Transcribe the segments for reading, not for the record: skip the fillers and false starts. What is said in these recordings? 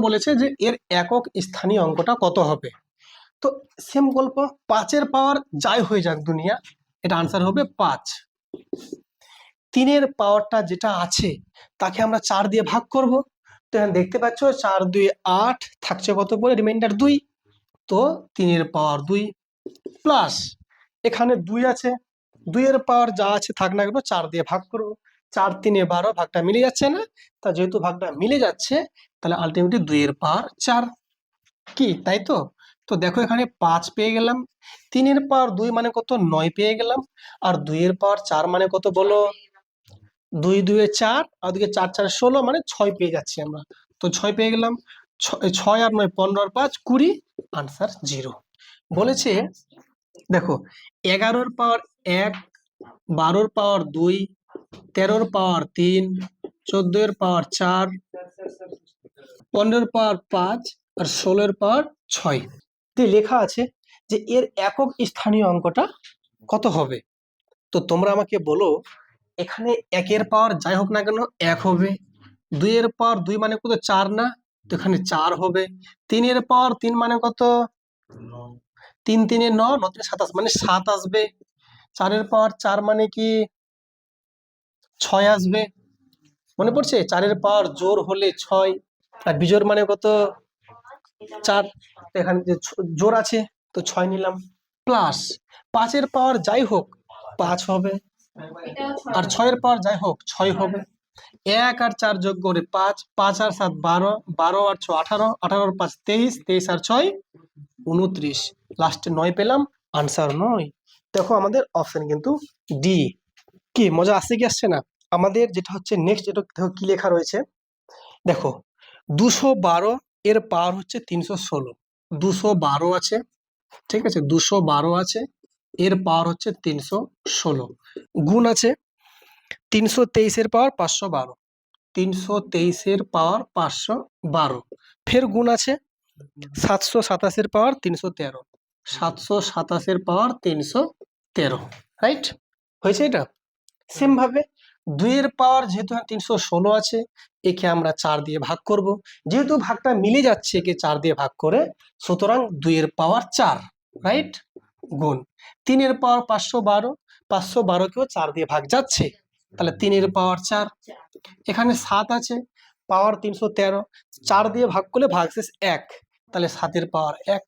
বলেছে যে এর একক স্থানীয় অঙ্কটা কত হবে। তো সেম গল্প, 5-এর পাওয়ার যাই হয়ে যাক দুনিয়া, এটা আনসার হবে 5। 3-এর পাওয়ারটা যেটা আছে তাকে আমরা 4 দিয়ে ভাগ করব। তো এখানে দেখতে পাচ্ছ 4 2 8, থাকছে কত পরে রিমাইন্ডার 2। তো 3-এর পাওয়ার 2 প্লাস এখানে 2 আছে, 2-এর পাওয়ার যা আছে থাক না কেন 4 দিয়ে ভাগ করব। 4 3 12, ভাগটা মিলে যাচ্ছে না? তা যেহেতু ভাগটা মিলে যাচ্ছে তাহলে আলটিমেটলি 2-এর পাওয়ার 4, কি তাই তো? তো দেখো এখানে 5 পেয়ে গেলাম, 3-এর পাওয়ার 2 মানে কত 9 পেয়ে গেলাম, আর 2-এর পাওয়ার 4 মানে কত বলো? 2 2 4, আর ওদিকে 4 4 16 মানে 6 পেয়ে যাচ্ছি আমরা। তো 6 পেয়ে গেলাম, 6 আর 9 15 আর 5 20, আনসার 0। বলেছে দেখো 11-এর পাওয়ার 1, 12-এর পাওয়ার 2, 13-এর পাওয়ার 3, 14-এর পাওয়ার 4, 15-এর পাওয়ার 5 আর 16-এর পাওয়ার 6 তে লেখা আছে যে এর একক স্থানীয় অঙ্কটা কত হবে। তো তোমরা আমাকে বলো, এখানে 1-এর পাওয়ার যাই হোক না কেন 1 হবে, 2-এর পাওয়ার 2 মানে কত 4 না, তো এখানে 4 হবে, 3-এর পাওয়ার 3 মানে কত 3 3 9, 9 3 27 মানে 7 আসবে, 4-এর পাওয়ার 4 মানে কি 6 আসবে। মনে পড়ছে 4-এর পাওয়ার জোর হলে 6 আর বিজোড় মানে কত 4, তো এখানে যে জোর আছে তো 6 নিলাম, প্লাস 5-এর পাওয়ার যাই হোক 5 হবে, আর 6-এর পাওয়ার যাই হোক 6 হবে। 1 আর 4 যোগ করে 5, 5 আর 7 12, 12 আর 6 18, 18 আর 5 23, 23 আর 6 29, লাস্টে 9 পেলাম, আনসার 9। দেখো আমাদের অপশন কিন্তু ডি। কি মজা আসছে কি আসছে না? আমাদের যেটা হচ্ছে নেক্সট, এটা দেখো কি লেখা রয়েছে, দেখো 212 এর পাওয়ার হচ্ছে 316, 212 আছে, ঠিক আছে 212 আছে, এর পাওয়ার হচ্ছে 316, গুণ আছে 323-এর পাওয়ার 512, 323-এর পাওয়ার 512, ফের গুণ আছে 727-এর পাওয়ার 313, 727-এর পাওয়ার 313, রাইট? হয়েছে এটা? সেম ভাবে 2-এর পাওয়ার যেহেতু 316 আছে, একে আমরা 4 দিয়ে ভাগ করব, যেহেতু ভাগটা মিলে যাচ্ছে একে 4 দিয়ে ভাগ করে, সুতরাং 2-এর পাওয়ার 4, রাইট, গুণ 3-এর পাওয়ার 512, 512কেও 4 দিয়ে ভাগ যাচ্ছে, তাহলে 3-এর পাওয়ার 4, এখানে 7 আছে, পাওয়ার 313, 4 দিয়ে ভাগ করলে ভাগশেষ 1, তাহলে 7-এর পাওয়ার 1,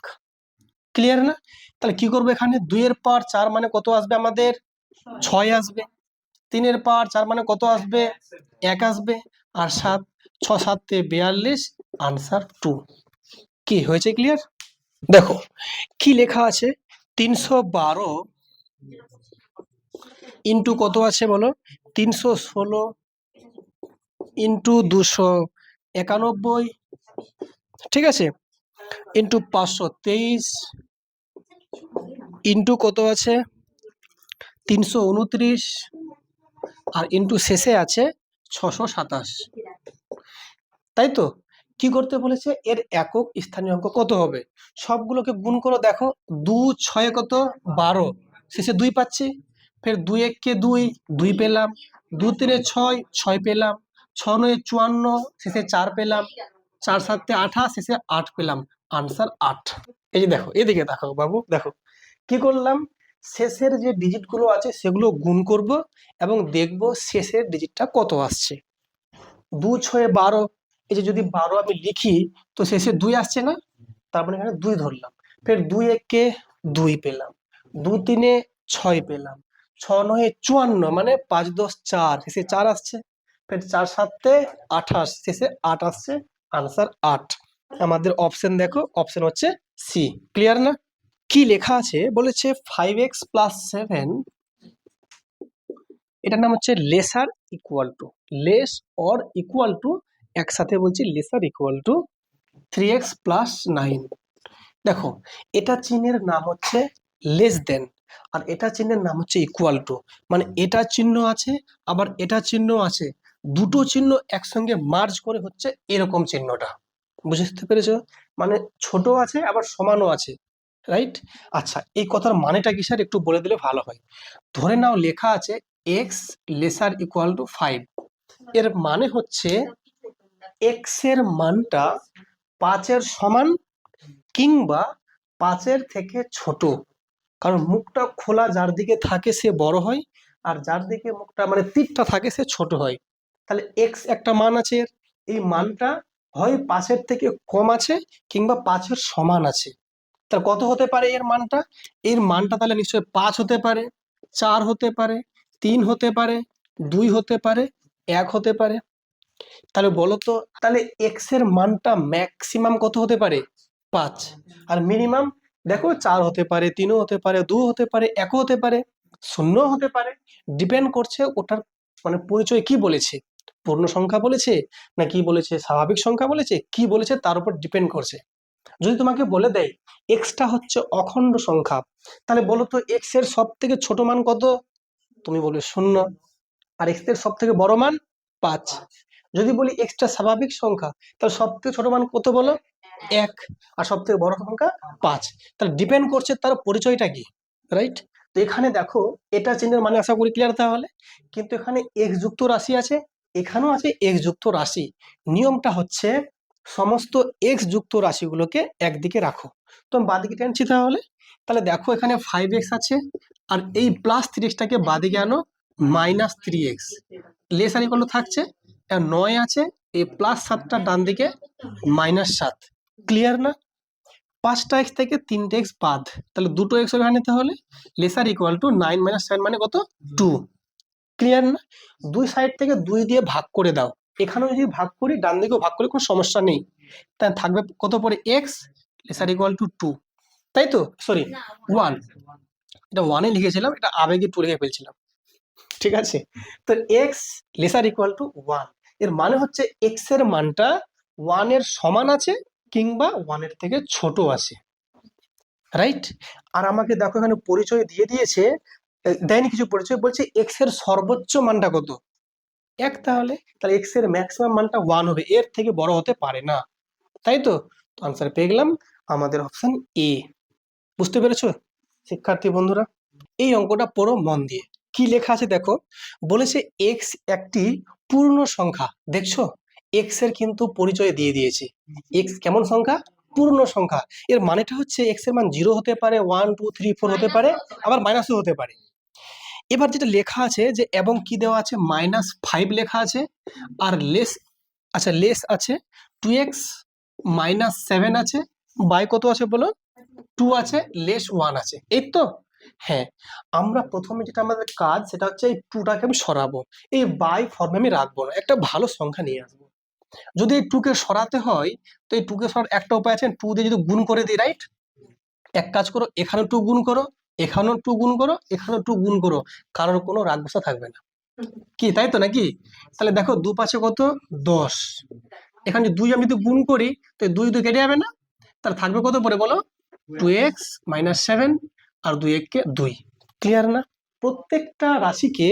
ক্লিয়ার না? তাহলে কি করবো, এখানে 2-এর পাওয়ার 4 মানে কত আসবে আমাদের 6 আসবে, 3-এর পাওয়ার 4 মানে কত আসবে 1 আসবে, আর 7 6 7 42, আনসার 2। কি হয়েছে ক্লিয়ার? দেখো কি লেখা আছে, 312 ইন্টু কত আছে বলো, 316 ইন্টু 291, ঠিক আছে, ইন্টু 523 ইন্টু কত আছে 329, আর ইন্টু শেষে আছে 627, তাই তো? কি করতে বলেছে, এর একক স্থানীয় অঙ্ক কত হবে, সবগুলোকে গুণ করো, দেখো 2 6 কত 12, শেষে 2 পাচ্ছি, ফের 2 1 কে 2, 2 পেলাম, 2 3 6, 6 পেলাম, 6 9 54, শেষে 4 পেলাম, 4 7 28, শেষে 8 পেলাম, আনসার 8। এই যে দেখো এদিকে দেখো বাবু, দেখো কি করলাম, শেষের যে ডিজিট গুলো আছে সেগুলো গুণ করব এবং দেখব শেষের ডিজিটটা কত আসছে। 2 6 12, এই যে যদি 12 আমি লিখি তো শেষে 2 আসছে না, তারপরে এখানে 2 ধরলাম, ফের 2 1 কে 2 পেলাম, 2 3 6 পেলাম, 6 9 54 মানে 5 10 4, শেষে 4 আসছে, ফের 4 7 28, শেষে 8 আসছে, আনসার 8। আমাদের অপশন দেখো, অপশন হচ্ছে সি, ক্লিয়ার না? কি লেখা আছে বলেছে 5x + 7, এটার নাম হচ্ছে laser equal to, less or equal to, একসাথে বলছি লেসার ইকুয়াল টু 3x + 9। দেখো এটা চিহ্নের নাম হচ্ছে লেস দেন, আর এটা চিহ্নের নাম হচ্ছে ইকুয়াল টু, মানে এটা চিহ্ন আছে আবার এটা চিহ্ন আছে, দুটো চিহ্ন একসঙ্গে মার্জ করে হচ্ছে এরকম চিহ্নটা, বুঝতে পেরেছো? মানে ছোট আছে আবার সমানও আছে, রাইট? আচ্ছা এই কথার মানেটা কি স্যার একটু বলে দিলে ভালো হয়। ধরে নাও লেখা আছে x লেসার ইকুয়াল টু 5, এর মানে হচ্ছে x এর মানটা 5-এর সমান কিংবা 5-এর থেকে ছোট। কারণ মুখটা খোলা যার দিকে থাকে সে বড় হয়, আর যার দিকে মুখটা মানে তীরটা থাকে সে ছোট হয়। তাহলে এক্স একটা মান আছে, এই মানটা হয় 5-এর থেকে কম আছে কিংবা 5-এর সমান আছে। তাহলে কত হতে পারে এর মানটা? এর মানটা তাহলে নিশ্চয়ই 5 হতে পারে, 4 হতে পারে, 3 হতে পারে, 2 হতে পারে, 1 হতে পারে। তাহলে বলো তো, তাহলে এক্স এর মানটা ম্যাক্সিমাম কত হতে পারে? 5। আর মিনিমাম দেখো 4 হতে পারে, 3 হতে পারে, 2 হতে পারে, 1 হতে পারে, 0 হতে পারে। ডিপেন্ড করছে ওটার মানে পরিচয় কি বলেছে, পূর্ণ সংখ্যা বলেছে না কি বলেছে, স্বাভাবিক সংখ্যা বলেছে, কি বলেছে তার উপর ডিপেন্ড করছে। যদি তোমাকে বলে দেয় এক্সটা হচ্ছে অখণ্ড সংখ্যা, তাহলে বলো তো এক্স এর সব থেকে ছোট মান কত? তুমি বলবে 0। আর এক্স এর সব থেকে বড় মান 5। যদি বলি এক্সটা স্বাভাবিক সংখ্যা, তাহলে সব থেকে ছোট মান কত বলো? 1। আর সব থেকে বড় সংখ্যা 5। তাহলে ডিপেন্ড করছে তার পরিচয়টা কি, রাইট? তো এখানে দেখো এটা চিহ্নের মানে আশা করি ক্লিয়ার তাহলে। কিন্তু এখানে এক্স যুক্ত রাশি আছে, এখানেও আছে এক্স যুক্ত রাশি। নিয়মটা হচ্ছে সমস্ত এক্স যুক্ত রাশিগুলোকে একদিকে রাখো। তো আমি বাদিকে টেনছি তাহলে। তাহলে দেখো এখানে 5x আছে, আর এই প্লাস 3xটাকে বাদিকে আনো, -3x লেস আর ইকুয়াল থাকছে। আর 9 আছে, এই প্লাস 7টা ডান দিকে -7। ক্লিয়ার না? 5টা এক্স থেকে 3টে এক্স বাদ, তাহলে দুটো এক্স ওখানে নিতে হলে লেসার ইকুয়াল টু 9 - 7 মানে কত? 2। ক্লিয়ার না? দুই সাইড থেকে 2 দিয়ে ভাগ করে দাও। এখানেও যদি ভাগ করি, ডান দিকেও ভাগ করি, কোনো সমস্যা নেই। তাহলে থাকবে কত পরে? এক্স লেসার ইকুয়াল টু 2, তাই তো? সরি 1, এটা 1 এ লিখেছিলাম, এটা আবেগে 2 লিখে ফেলছিলাম। ঠিক আছে, তো এক্স লেসার ইকুয়াল টু 1, এর মানে হচ্ছে এক্স এর মানটা 1 এর সমান আছে কিংবা 1 এর থেকে ছোট আছে, রাইট? আর আমাকে দেখো এখানে পরিচয় দিয়ে দিয়েছে, দেয়নি কিছু পরিচয়, বলছে এক্স এর সর্বোচ্চ মানটা কত? 1। তাহলে তাহলে এক্স এর ম্যাক্সিমাম মানটা 1 হবে, এর থেকে বড় হতে পারে না, তাই তো? তো আনসার পেয়ে গেলাম আমাদের অপশন এ। বুঝতে পেরেছো শিক্ষার্থী বন্ধুরা? এই অঙ্কটা পড়ো মন দিয়ে। কি লেখা আছে দেখো, বলেছে এক্স একটি পূর্ণ সংখ্যা। দেখছো এক্স এর কিন্তু পরিচয় দিয়ে দিয়েছে। এক্স কেমন সংখ্যা? পূর্ণ সংখ্যা। এর মানেটা হচ্ছে এক্স এর মান 0 হতে পারে, 1 2 3 4 হতে পারে, আবার মাইনাসও হতে পারে। এবার যেটা লেখা আছে যে এবং কি দেওয়া আছে, -5 লেখা আছে, আর লেস, আচ্ছা লেস আছে 2x -7 আছে, বাই কত আছে বলো? 2 আছে, লেস 1 আছে, এই তো? হ্যাঁ, আমরা প্রথমে যেটা আমাদের কাজ সেটা হচ্ছে এই 2টাকে আমি সরাবো, এই বাই ফর্মে আমি রাখবো না, একটা ভালো সংখ্যা নিয়ে আসবো। যদি এই 2কে সরাতে হয়, তো এই 2কে সরার একটা উপায় আছে, 2 দিয়ে যদি গুণ করে দিই, রাইট? এক কাজ করো, এখানে 2 গুণ করো, এখানেও 2 গুণ করো, এখানেও 2 গুণ করো, কারোর কোনো রাগ গোসা থাকবে না, কি তাই তো নাকি? তাহলে দেখো 2 5 কত? 10। এখানে 2 আমি যদি গুণ করি, তো 2 2 কেটে যাবে না? তাহলে থাকবে কত পরে বলো? 2x -7, আর 2 1 কে 2। ক্লিয়ার না? প্রত্যেকটা রাশিকে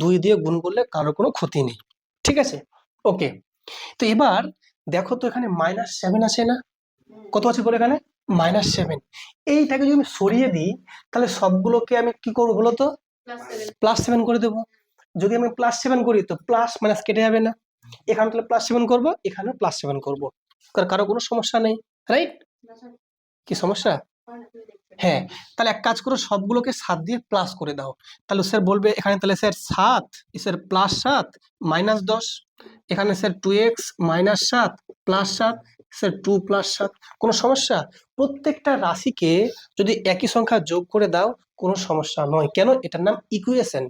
2 দিয়ে গুণ করলে কারোর কোনো ক্ষতি নেই, ঠিক আছে? ওকে, তো এবার দেখো তো এখানে -7 আছে না? কত আছে বলে এখানে? -7। এইটাকে যদি আমি সরিয়ে দিই, তাহলে সবগুলোকে আমি কি করবো বলো তো? +7 করে দেবো। যদি আমি +7 করি, তো প্লাস মাইনাস কেটে যাবে না? এখানে তাহলে +7 করবো, এখানে +7 করবো, কারো কোনো সমস্যা নেই, রাইট? কি সমস্যা? হ্যাঁ, তাহলে এক কাজ করো, সবগুলোকে 7 দিয়ে প্লাস করে দাও। তাহলে স্যার বলবে এখানে, তাহলে স্যার 7, স্যার +7 -10, এখানে স্যার 2x -7 +7, স্যার 2 +7, কোনো সমস্যা? প্রত্যেকটা রাশিকে যদি একই সংখ্যা যোগ করে দাও, কোনো সমস্যা নয়। কেন? এটার নাম ইকুয়েশন,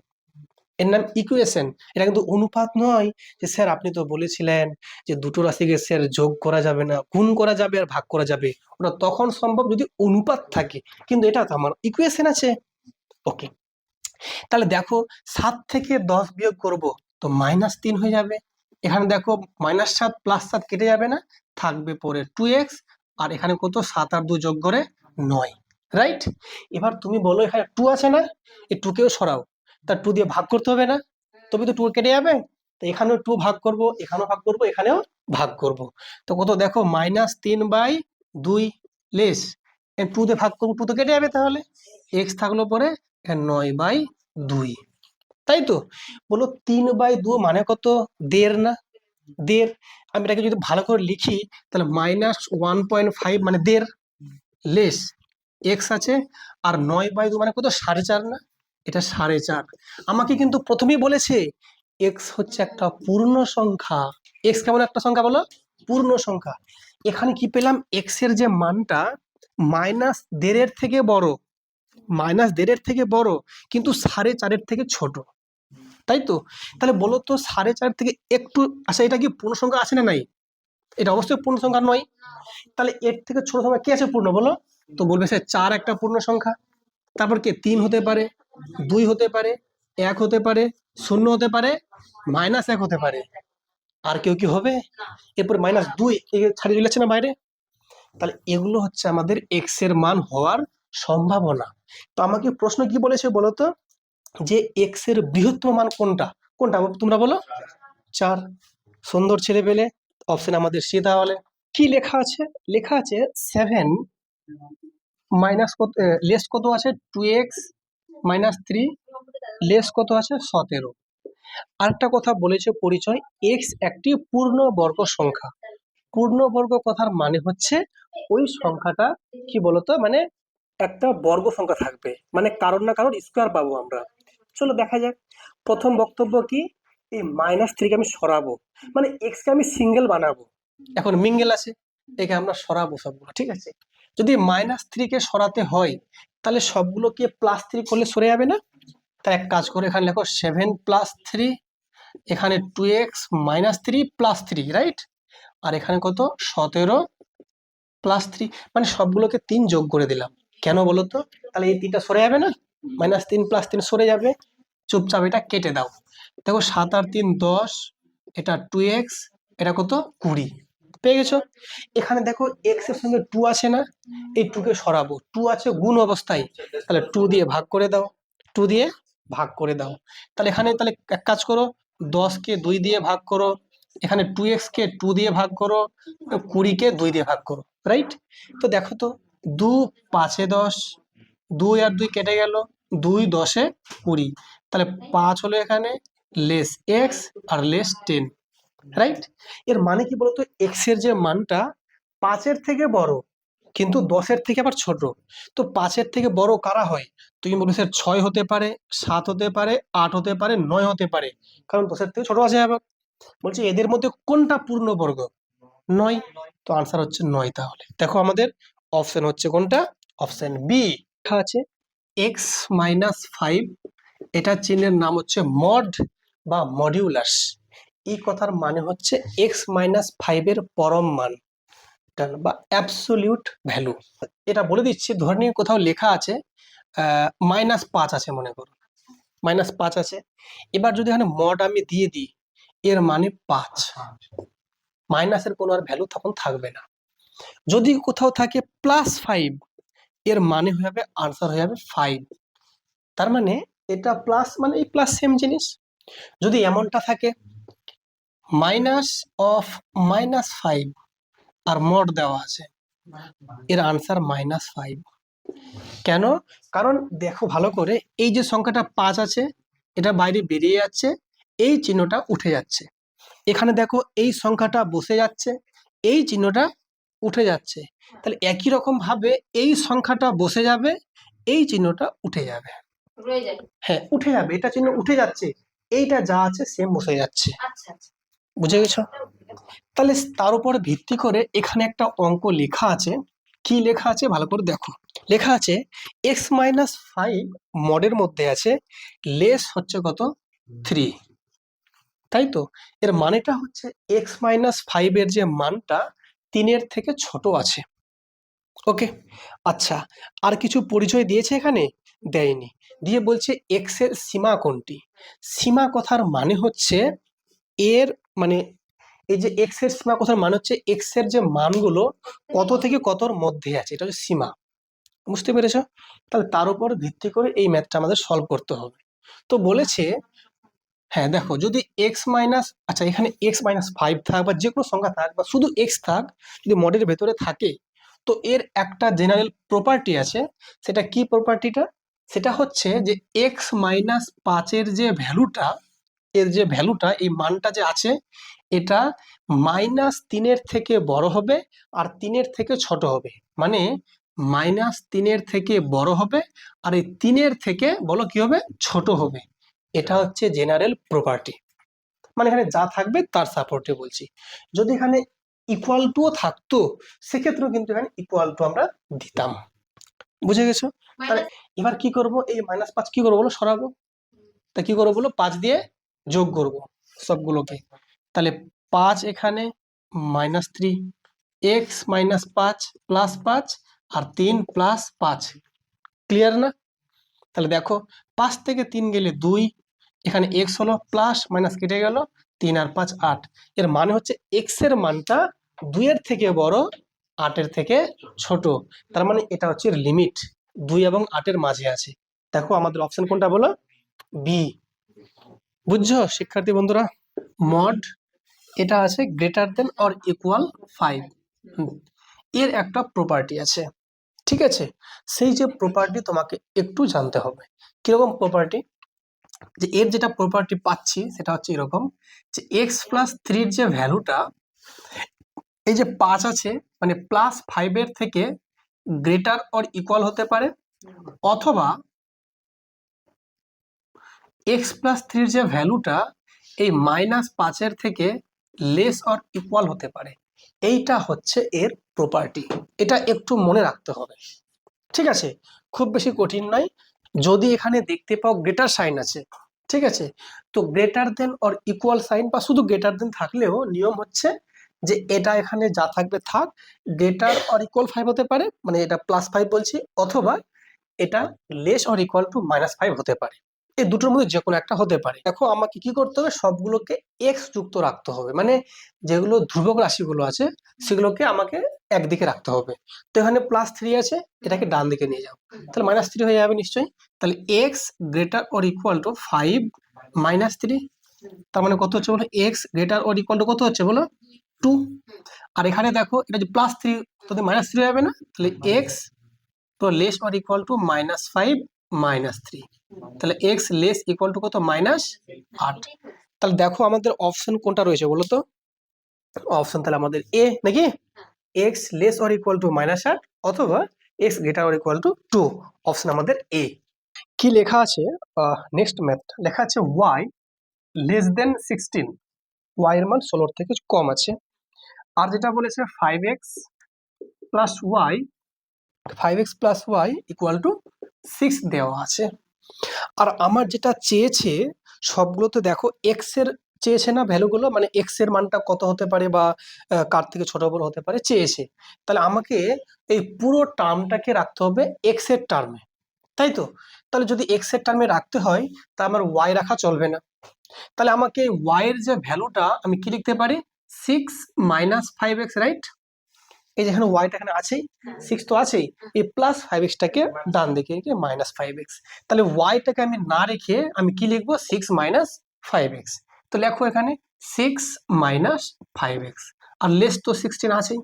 এর নাম ইকুয়েশন। এটা কিন্তু অনুপাত নয় যে স্যার আপনি তো বলেছিলেন যে দুটো রাশিকে স্যার যোগ করা যাবে না, গুণ করা যাবে আর ভাগ করা যাবে, ওটা তখন সম্ভব যদি অনুপাত থাকে, কিন্তু এটা তো আমার ইকুয়েশন আছে। ওকে, তাহলে দেখো 7 থেকে 10 বিয়োগ করব, তো -3 হয়ে যাবে। এখানে দেখো -7 +7 কেটে যাবে না? থাকবে পরে 2x, আর এখানে কত? 7 আর 2 যোগ করে 9, রাইট? এবার তুমি বলো এখানে 2 আছে না? এই 2 কেও সরাও, তার 2 দিয়ে ভাগ করতে হবে না? তবে তো 2 কেটে যাবে। তো এখানেও 2 ভাগ করব, এখানেও ভাগ করব, এখানেও ভাগ করব। তো কত দেখো? -3/2 লেস 2 দিয়ে ভাগ করবো, 2 তো কেটে যাবে, তাহলে x থাকলো পরে 9/2, তাই তো? বলো 3/2 মানে কত? 1.5 না? 1.5। আমি এটাকে যদি ভালো করে লিখি তাহলে -1.5 মানে 1.5 লেস এক্স আছে, আর 9/2 মানে কত 4.5 না, এটা 4.5। আমাকে কিন্তু প্রথমেই বলেছে এক্স হচ্ছে একটা পূর্ণ সংখ্যা। এক্স কেমন একটা সংখ্যা বলো? পূর্ণ সংখ্যা। এখানে কি পেলাম, এক্স এর যে মানটা -1.5 থেকে বড়, -1.5 কিন্তু 4.5 থেকে ছোট, তাই তো? তাহলে বলো তো 4.5 থেকে একটু, আচ্ছা এটা কি পূর্ণ সংখ্যা আছে না নাই? এটা অবশ্যই পূর্ণ সংখ্যা নয়। তাহলে এর থেকে ছোট সংখ্যা কি আছে পূর্ণ বলো? তো বলবে স্যার 4 একটা পূর্ণ সংখ্যা। তারপর কি 3 হতে পারে, 2 হতে পারে, 1 হতে পারে, 0 হতে পারে, -1 হতে পারে। আর কেউ কি হবে? এরপর -2 ছাড়িয়ে চলে যাচ্ছে না বাইরে। তাহলে এগুলো হচ্ছে আমাদের এক্স এর মান হওয়ার সম্ভাবনা। তো আমাকে প্রশ্ন কি বলেছে বলতো, যে এক্স এর বৃহত্তম মান কোনটা? কোনটা তোমরা বলো? 4। সুন্দর ছেলে পেলে, অপশন আমাদের সি। তাহলে কি লেখা আছে? লেখা আছে 7 মাইনাস কত, লেস কত আছে 2x -3, লেস কত আছে 17। আরেকটা কথা বলেছে পরিচয়, এক্স একটি পূর্ণবর্গ সংখ্যা। পূর্ণবর্গ কথার মানে হচ্ছে ওই সংখ্যাটা কি বলতো, মানে একটা বর্গ সংখ্যা থাকবে, মানে কারোর না কারোর স্কোয়ার পাবো আমরা। চলো দেখা যাক। প্রথম বক্তব্য কি, এই -3কে আমি সরাবো, মানে এক্স কে আমি সিঙ্গেল বানাবো। এখন মিঙ্গেল আছে, একে আমরা সরাবো সবগুলো, ঠিক আছে? যদি -3কে সরাতে হয় তাহলে সবগুলোকে +3 করলে সরে যাবে না? তাই এক কাজ করে এখানে লেখো 7 + 3, এখানে 2x -3 + 3, রাইট? আর এখানে কত 17 +3, মানে সবগুলোকে 3 যোগ করে দিলাম। কেন বলো তো? তাহলে এই 3টা সরে যাবে না? -3 + 3 সরে যাবে। চুপচাপ এটা কেটে দাও। দেখো 7 আর 3 10, এটা 2x, এটা কত 20, পেয়ে গেছো? এখানে দেখো এক্স এর সঙ্গে 2 আছে না, এই 2 কে সরাবো, 2 আছে গুণ অবস্থায়, তাহলে 2 দিয়ে ভাগ করে দাও, 2 দিয়ে ভাগ করে দাও। তাহলে এখানে তাহলে এক কাজ করো, 10 কে 2 দিয়ে ভাগ করো, এখানে 2x কে 2 দিয়ে ভাগ করো, 20 কে 2 দিয়ে ভাগ করো, রাইট? তো দেখো তো 2 5 10, 2 আর 2 কেটে গেল, 2 10 20, তাহলে 5 হলো এখানে, লেস এক্স আর লেস 10, রাইট? এর মানে কি বলতো, এক্স এর যে মানটা 5-এর থেকে বড় কিন্তু 10-এর থেকে আবার ছোট। তো 5-এর থেকে বড় কারা হয়? তুমি বলবে স্যার 6 হতে পারে, 7 হতে পারে, 8 হতে পারে, 9 হতে পারে, কারণ 10-এর থেকে ছোট আছে আবার। বলছি এদের মধ্যে কোনটা পূর্ণবর্গ? 9। তো আনসার হচ্ছে 9। তাহলে দেখো আমাদের অপশন হচ্ছে কোনটা? Option B. লেখা আছে x-5, এটা চিহ্নের নাম হচ্ছে মড বা মডিউলাস। এই কথার মানে হচ্ছে x-5 এর পরম মান বা অ্যাবসোলিউট ভ্যালু। এটা বলে দিচ্ছি, ধরে নিয়ে কোথাও লেখা আছে -5 আছে, মনে করো -5 আছে। এবার যদি এখানে মড আমি দিয়ে দিই, এর মানে 5, মাইনাসের কোনো আর ভ্যালু তখন থাকবে না। যদি কোথাও থাকে +5, এর মানে হয়ে যাবে, আনসার হয়ে যাবে 5। তার মানে এটা প্লাস, মানে এই প্লাস সেম জিনিস। যদি এমনটা থাকে -5 আর মড দেওয়া আছে, এর আনসার -5। কেন? কারণ দেখো ভালো করে, এই যে সংখ্যাটা 5 আছে, এটা বাইরে বেরিয়ে যাচ্ছে, এই চিহ্নটা উঠে যাচ্ছে। এখানে দেখো এই সংখ্যাটা বসে যাচ্ছে, এই চিহ্নটা উঠে যাচ্ছে। তাহলে একই রকম ভাবে এই সংখ্যাটা বসে যাবে, এই চিহ্নটা উঠে যাবে। হ্যাঁ উঠে যাবে, এটা চিহ্ন উঠে যাচ্ছে, এইটা যা আছে সেম বসে যাচ্ছে। বুঝে গেছো? তাহলে তার উপর ভিত্তি করে এখানে একটা অঙ্ক লেখা আছে। কি লেখা আছে ভালো করে দেখো। লেখা আছে x-5 মডের মধ্যে আছে, লেস হচ্ছে কত 3, তাই তো? এর মানেটা হচ্ছে x-5 এর যে মানটা 3-এর থেকে ছোট আছে। ওকে, আচ্ছা, আর কিছু পরিচয় দিয়েছে এখানে? দেয়নি। দিয়ে বলছে এক্স এর সীমা কোনটি? সীমা কথার মানে হচ্ছে এর, মানে এই যে এক্স এর সীমা কথার মানে হচ্ছে এক্স এর যে মানগুলো কত থেকে কতর মধ্যে আছে, এটা হচ্ছে সীমা। বুঝতে পেরেছো? তাহলে তার উপর ভিত্তি করে এই ম্যাথটা আমাদের সলভ করতে হবে। তো বলেছে, হ্যাঁ দেখো, যদি এক্স মাইনাস, আচ্ছা এখানে x-5 থাক বা যে কোনো সংখ্যা থাক বা শুধু এক্স থাক, যদি মডেলের ভেতরে থাকে, তো এর একটা জেনারেল প্রপার্টি আছে। সেটা কি প্রপার্টিটা? সেটা হচ্ছে যে x-5 এর যে ভ্যালুটা, এর যে ভ্যালুটা, এই মানটা যে আছে, এটা -3 থেকে বড় হবে আর 3 থেকে ছোট হবে, মানে -3 থেকে বড় হবে আর এই 3 থেকে বলো কি হবে, ছোট হবে। এটা হচ্ছে জেনারেল প্রপার্টি, মানে এখানে যা থাকবে তার সাপোর্টে বলছি। যদি এখানে ইকুয়াল টুও থাকতো সেক্ষেত্রেও কিন্তু এখানে ইকুয়াল টু আমরা দিতাম। বুঝে গেছো? তাহলে এবার কি করব, এই -5 কি করবো বলো, সরাবো। তা কি করবো বলো, 5 দিয়ে যোগ করব সবগুলোকে। তাহলে 5 এখানে -3, x -5 +5 আর 3 +5, ক্লিয়ার না? তাহলে দেখো 5 থেকে 3 গেলে 2, এখানে x হলো, প্লাস মাইনাস কেটে গেল, 3 আর 5 8। এর মানে হচ্ছে x এর মানটা 2 এর থেকে বড়, 8 এর থেকে ছোট। তার মানে এটা হচ্ছে লিমিট 2 এবং 8 এর মাঝে আছে। দেখো আমাদের অপশন কোনটা বলো, বি। বুঝছো শিক্ষার্থী বন্ধুরা? মড এটা আছে গ্রেটার দেন অর ইকুয়াল 5, এর একটা প্রপার্টি আছে, ঠিক আছে? সেই যে প্রপার্টি তোমাকে একটু জানতে হবে। কিরকম প্রপার্টি? যে এর যেটা প্রপার্টি পাচ্ছি সেটা হচ্ছে এরকম, যে x+3 যে ভ্যালুটা, এই যে 5 আছে মানে +5 এর থেকে গ্রেটার অর ইকুয়াল হতে পারে, অথবা x+3 যে ভ্যালুটা এই -5 এর থেকে লেস অর ইকুয়াল হতে পারে। এইটা হচ্ছে এর প্রপার্টি, এটা একটু মনে রাখতে হবে, ঠিক আছে? খুব বেশি কঠিন নয়। যদি এখানে দেখতে পাও গ্রেটার সাইন আছে, ঠিক আছে, তো greater than or equal sign বা শুধু গ্রেটার দেন থাকলেও নিয়ম হচ্ছে যে এটা এখানে যা থাকবে থাক, গ্রেটার অর ইকুয়াল 5 হতে পারে, মানে এটা +5 বলছি, অথবা এটা লেস অর ইকুয়াল টু -5 হতে পারে। এই দুটোর মধ্যে যে কোনো একটা হতে পারে। দেখো আমাকে কি করতে হবে, সবগুলোকে এক্স যুক্ত রাখতে হবে, মানে যেগুলো ধ্রুবক রাশিগুলো আছে সেগুলোকে আমাকে একদিকে রাখতে হবে। তো এখানে +3 আছে, এটাকে ডান দিকে নিয়ে যাও, তাহলে -3 হয়ে যাবে নিশ্চয়ই। তাহলে x greater or equal to 5 -3, তার মানে কত হচ্ছে বলো, x greater or equal to কত হচ্ছে বলো, 2। আর এখানে দেখো এটা যে +3 তো -3 হবে না, তাহলে এক্স তো লেস অর ইকুয়াল টু -5 -3, তাহলে এক্স লেস ইকুয়াল টু কত, -8। তাহলে দেখো আমাদের অপশন কোনটা রয়েছে বলো তো, অপশন তাহলে আমাদের এ নাকি, x less or equal to -8 অথবা x greater or equal to 2, option আমাদের এ। কি লেখা আছে, নেক্সট ম্যাথ লেখা আছে y লেস দেন 16, y এর মান 16 থেকে কম আছে। আর যেটা বলেছে 5x plus Y, 5x plus Y equal to 6 দেওয়া আছে। আর আমার যেটা চেয়েছে সবগুলোতে দেখো এক্স এর চেয়েছে না ভ্যালুগুলো, মানে এক্স এর মানটা কত হতে পারে বা কার থেকে ছোট বড় হতে পারে চেয়েছে। তাহলে আমাকে এই পুরো টার্মটাকে রাখতে হবে এক্স এর টার্মে, তাই তো? তাহলে যদি এক্স এর টার্মে রাখতে হয় তা আমার ওয়াই রাখা চলবে না। তাহলে আমাকে ওয়াই এর যে ভ্যালুটা আমি কি লিখতে পারি, 6 - 5x, রাইট? এই যেখানে ওয়াইটা এখানে আছেই, 6 তো আছেই, এই +5x টাকে ডান দিকে রেখে -5x। তাহলে ওয়াইটাকে আমি না রেখে আমি কি লিখবো, 6 - 5x। তো লেখো এখানে 6 - 5x, আর লেস তো 16 আছেই।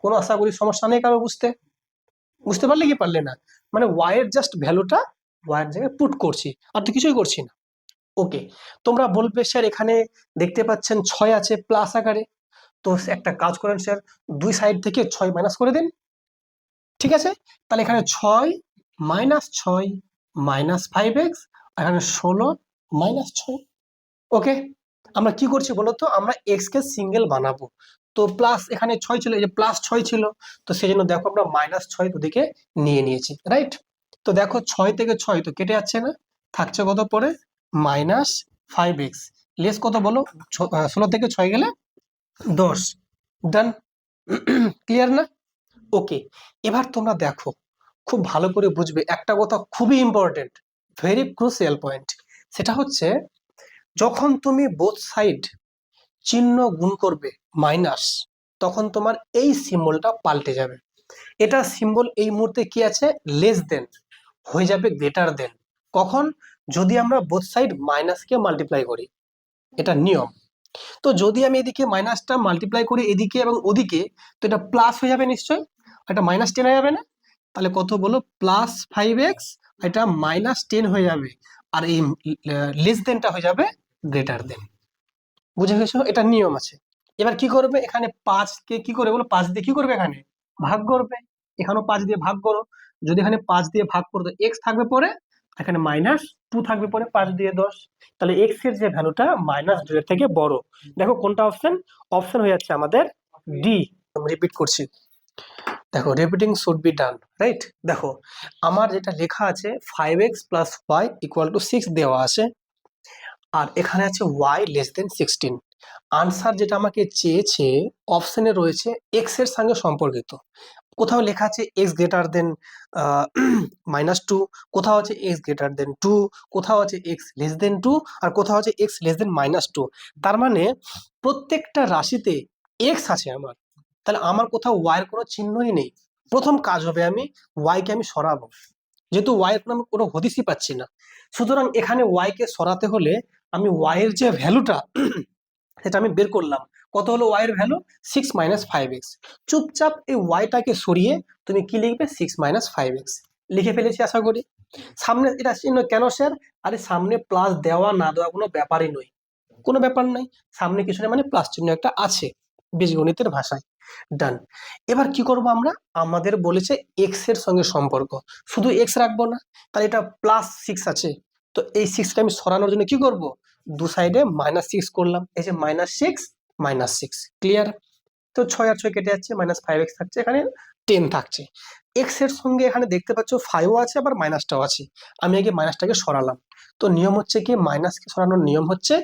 কোনো আশা করি সমস্যা নেই কারো বুঝতে, বুঝতে পারলে কি পারলে না? মানে ওয়াইয়ের জাস্ট ভ্যালুটা ওয়াইয়ের জায়গায় পুট করছি, আর তো কিছুই করছি না। ওকে, তোমরা বলবে স্যার এখানে দেখতে পাচ্ছেন 6 আছে প্লাস আকারে, তো একটা কাজ করেন স্যার, দুই সাইড থেকে 6 মাইনাস করে দিন, ঠিক আছে? তাহলে এখানে 6 - 6 -5x, এখানে 16 -6। ওকে, আমরা কি করছি বলতো, আমরা এক্স কে সিঙ্গেল বানাবো। তো প্লাস এখানে 6 ছিল, এই যে +6 ছিল, তো সেই জন্য দেখো আমরা -6 দুদিকে নিয়ে নিয়েছি, রাইট? তো দেখো 6 থেকে 6 তো কেটে যাচ্ছে না, থাকছে কত পরে, -5x, লেস কত বলো, 16 থেকে 6 গেলে 10, ডান। ক্লিয়ার না? ওকে, এবার তোমরা দেখো খুব ভালো করে বুঝবে একটা কথা, খুবই ইম্পর্টেন্ট, ভেরি ক্রুশিয়াল পয়েন্ট। সেটা হচ্ছে যখন তুমি বোথ সাইড চিহ্ন গুণ করবে মাইনাস, তখন তোমার এই সিম্বলটা পাল্টে যাবে। এটা সিম্বল এই মুহূর্তে কি আছে, লেস দেন হয়ে যাবে গ্রেটার দেন। কখন, যদি আমরা বোথ সাইড মাইনাসকে মাল্টিপ্লাই করি, এটা নিয়ম। তো যদি আমি এদিকে মাইনাসটা মাল্টিপ্লাই করি এদিকে এবং ওদিকে, তো এটা প্লাস হয়ে যাবে নিশ্চয়, এটা -10 হয়ে যাবে না? তাহলে কত বলো, +5x, এটা -10 হয়ে যাবে, আর এই লেস দেনটা হয়ে যাবে গ্রেটার দেন। বুঝে গেছো? এটা নিয়ম আছে। এবার কি করবে, এখানে 5 কে কি করে বলো, 5 দিয়ে কি করবে, এখানে ভাগ করবে। এখানেও 5 দিয়ে ভাগ করো। যদি এখানে 5 দিয়ে ভাগ করো তো এক্স থাকবে পরে, এখানে -2 থাকবে পরে 5 দিয়ে 10। তাহলে এক্স এর যে ভ্যালুটা -2 এর থেকে বড়। দেখো কোনটা অপশন, অপশন হয়ে যাচ্ছে আমাদের ডি। আমি রিপিট করছি, দেখো repeating should be done, right. দেখো আমার যেটা লেখা আছে 5x + y = 6 দেওয়া আছে, আর এখানে আছে y <16। আনসার যেটা আমাকে চেয়েছে অপশনে রয়েছে এক্স এর সঙ্গে সম্পর্কিত। কোথাও লেখা আছে এক্স গ্রেটার দেন -2, কোথাও আছে এক্স গ্রেটার দেন 2, কোথাও আছে এক্স লেস দেন 2, আর কোথাও আছে এক্স লেস দেন -2। তার মানে প্রত্যেকটা রাশিতে এক্স আছে আমার, তাহলে আমার কোথাও ওয়াই এর কোনো চিহ্নই নেই। প্রথম কাজ হবে আমি ওয়াই কে আমি সরাবো, যেহেতু ওয়াই এর আমি কোনো হদিসই পাচ্ছি না। সুতরাং এখানে ওয়াই কে সরাতে হলে আমি ওয়াই এর যে ভ্যালুটা সেটা আমি বের করলাম। কত হলো ওয়াই এর ভ্যালু, 6 - 5x। চুপচাপ এই ওয়াইটাকে সরিয়ে তুমি কি লিখবে, 6 - 5x লিখে ফেলেছি আশা করি। সামনে এটা চিহ্ন কেন স্যার, আরে সামনে প্লাস দেওয়া না দেওয়া কোনো ব্যাপারই নয়, কোনো ব্যাপার নাই। সামনে কিছু না মানে প্লাস চিহ্ন একটা আছে বীজগণিতের ভাষায়। ডান। এবার কি করব আমরা, আমাদের বলেছে এক্স এর সঙ্গে সম্পর্ক, শুধু এক্স রাখবো না, তাহলে এটা +6 আছে। তো এই 6 কে আমি সরানোর জন্য কি করব, দু সাইডে -6 করলাম, এই যে -6 -6, ক্লিয়ার। তো 6 আর 6 কেটে যাচ্ছে, -5x থাকছে, এখানে 10 থাকছে। এক্স এর সঙ্গে এখানে দেখতে পাচ্ছ 5ও আছে আবার মাইনাসটাও আছে। আমি আগে মাইনাসটাকে সরালাম। তো নিয়ম হচ্ছে কি, মাইনাসকে সরানোর নিয়ম হচ্ছে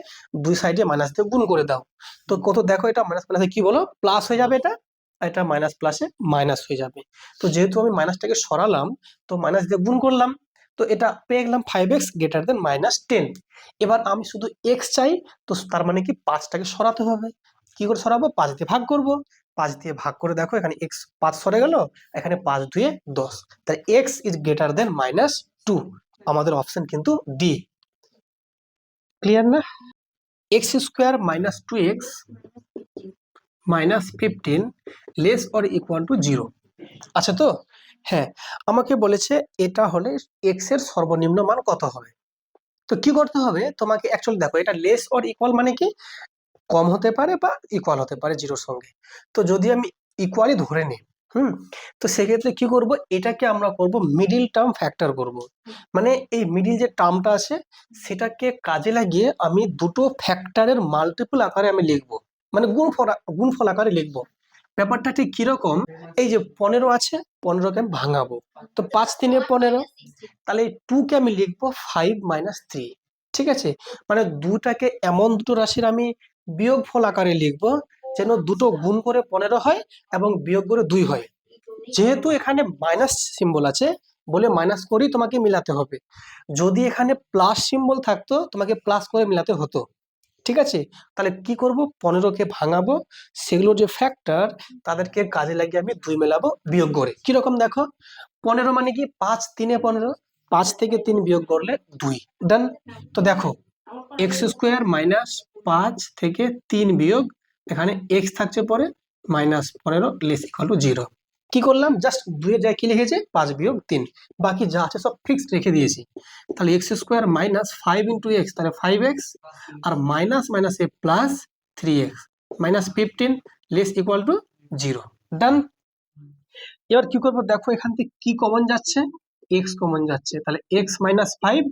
দুই সাইডে মাইনাস দিয়ে গুণ করে দাও। তো কত দেখো, এটা মাইনাস মাইনাসে কি বলো, প্লাস হয়ে যাবে এটা, আর এটা মাইনাস প্লাসে মাইনাস হয়ে যাবে। তো যেহেতু আমি মাইনাসটাকে সরালাম, তো মাইনাস দিয়ে গুণ করলাম, তো এটা পেয়ে গেলাম 5x গ্রেটার দেন -10। এবার আমি শুধু এক্স চাই, তো তার মানে কি 5টাকে সরাতে হবে। কি করে সরাবো, 5 দিয়ে ভাগ করব। 5 দিয়ে ভাগ করে দেখো, এখানে এক্স 5 সরে গেল, এখানে 5 2 10, তাই এক্স ইজ গ্রেটার দেন -2। আমাদের অপশন কিন্তু ডি, ক্লিয়ার না? x² - 2x - 15 less or equal to 0 আচ্ছা। তো হ্যাঁ, আমাকে বলেছে এটা হলে এক্স এর সর্বনিম্ন মান কত হবে। তো কি করতে হবে তোমাকে, অ্যাকচুয়ালি দেখো এটা লেস অর ইকুয়াল মানে কি, কম হতে পারে বা ইকুয়াল হতে পারে জিরোর সঙ্গে। তো যদি আমি ইকুয়ালি ধরে নিই, হুম, তো সেক্ষেত্রে কি করব, এটাকে আমরা করব মিডিল টার্ম ফ্যাক্টর করব। মানে এই মিডিল যে টার্মটা আছে সেটাকে কাজে লাগিয়ে আমি দুটো ফ্যাক্টরের মাল্টিপল আকারে আমি লিখব, মানে গুণফল আকারে লিখব। ব্যাপারটা ঠিক কিরকম, এই যে 15 আছে, 15কে আমি ভাঙাবো, তো 5 3 15, তাহলে এই 2 কে আমি লিখবো 5 - 3। ঠিক আছে, মানে দুটাকে এমন দুটো রাশির আমি বিয়োগফল আকারে লিখবো যেন দুটো গুণ করে 15 হয় এবং বিয়োগ করে 2 হয়। যেহেতু এখানে মাইনাস সিম্বল আছে বলে মাইনাস করেই তোমাকে মিলাতে হবে, যদি এখানে প্লাস সিম্বল থাকতো তোমাকে প্লাস করে মিলাতে হতো। ঠিক আছে, তাহলে কি করব, 15কে ভাঙাবো, সেগুলো যে ফ্যাক্টর তাদেরকে কাজে লাগিয়ে আমি 2 মেলাবো বিয়োগ করে। কিরকম দেখো, 15 মানে কি, 5 3 15, 5 থেকে 3 বিয়োগ করলে 2, ডান। তো দেখো x² - 5 থেকে 3 বিয়োগ, এখানে x থাকছে পরে -15 লেস ইকুয়াল টু 0। কি করলাম, জাস্ট 2 এর জায়গায় কি লিখেছে, 5 বিয়োগ 3, বাকি যা আছে সব ফিক্সড রেখে দিয়েছি। তাহলে x² - 5 × x, তাহলে 5x, আর minus minus A plus 3x -15 less equal to 0, done. এবার কি করবো, দেখো এখান থেকে কি কমন যাচ্ছে, x কমন যাচ্ছে, তাহলে x - 5,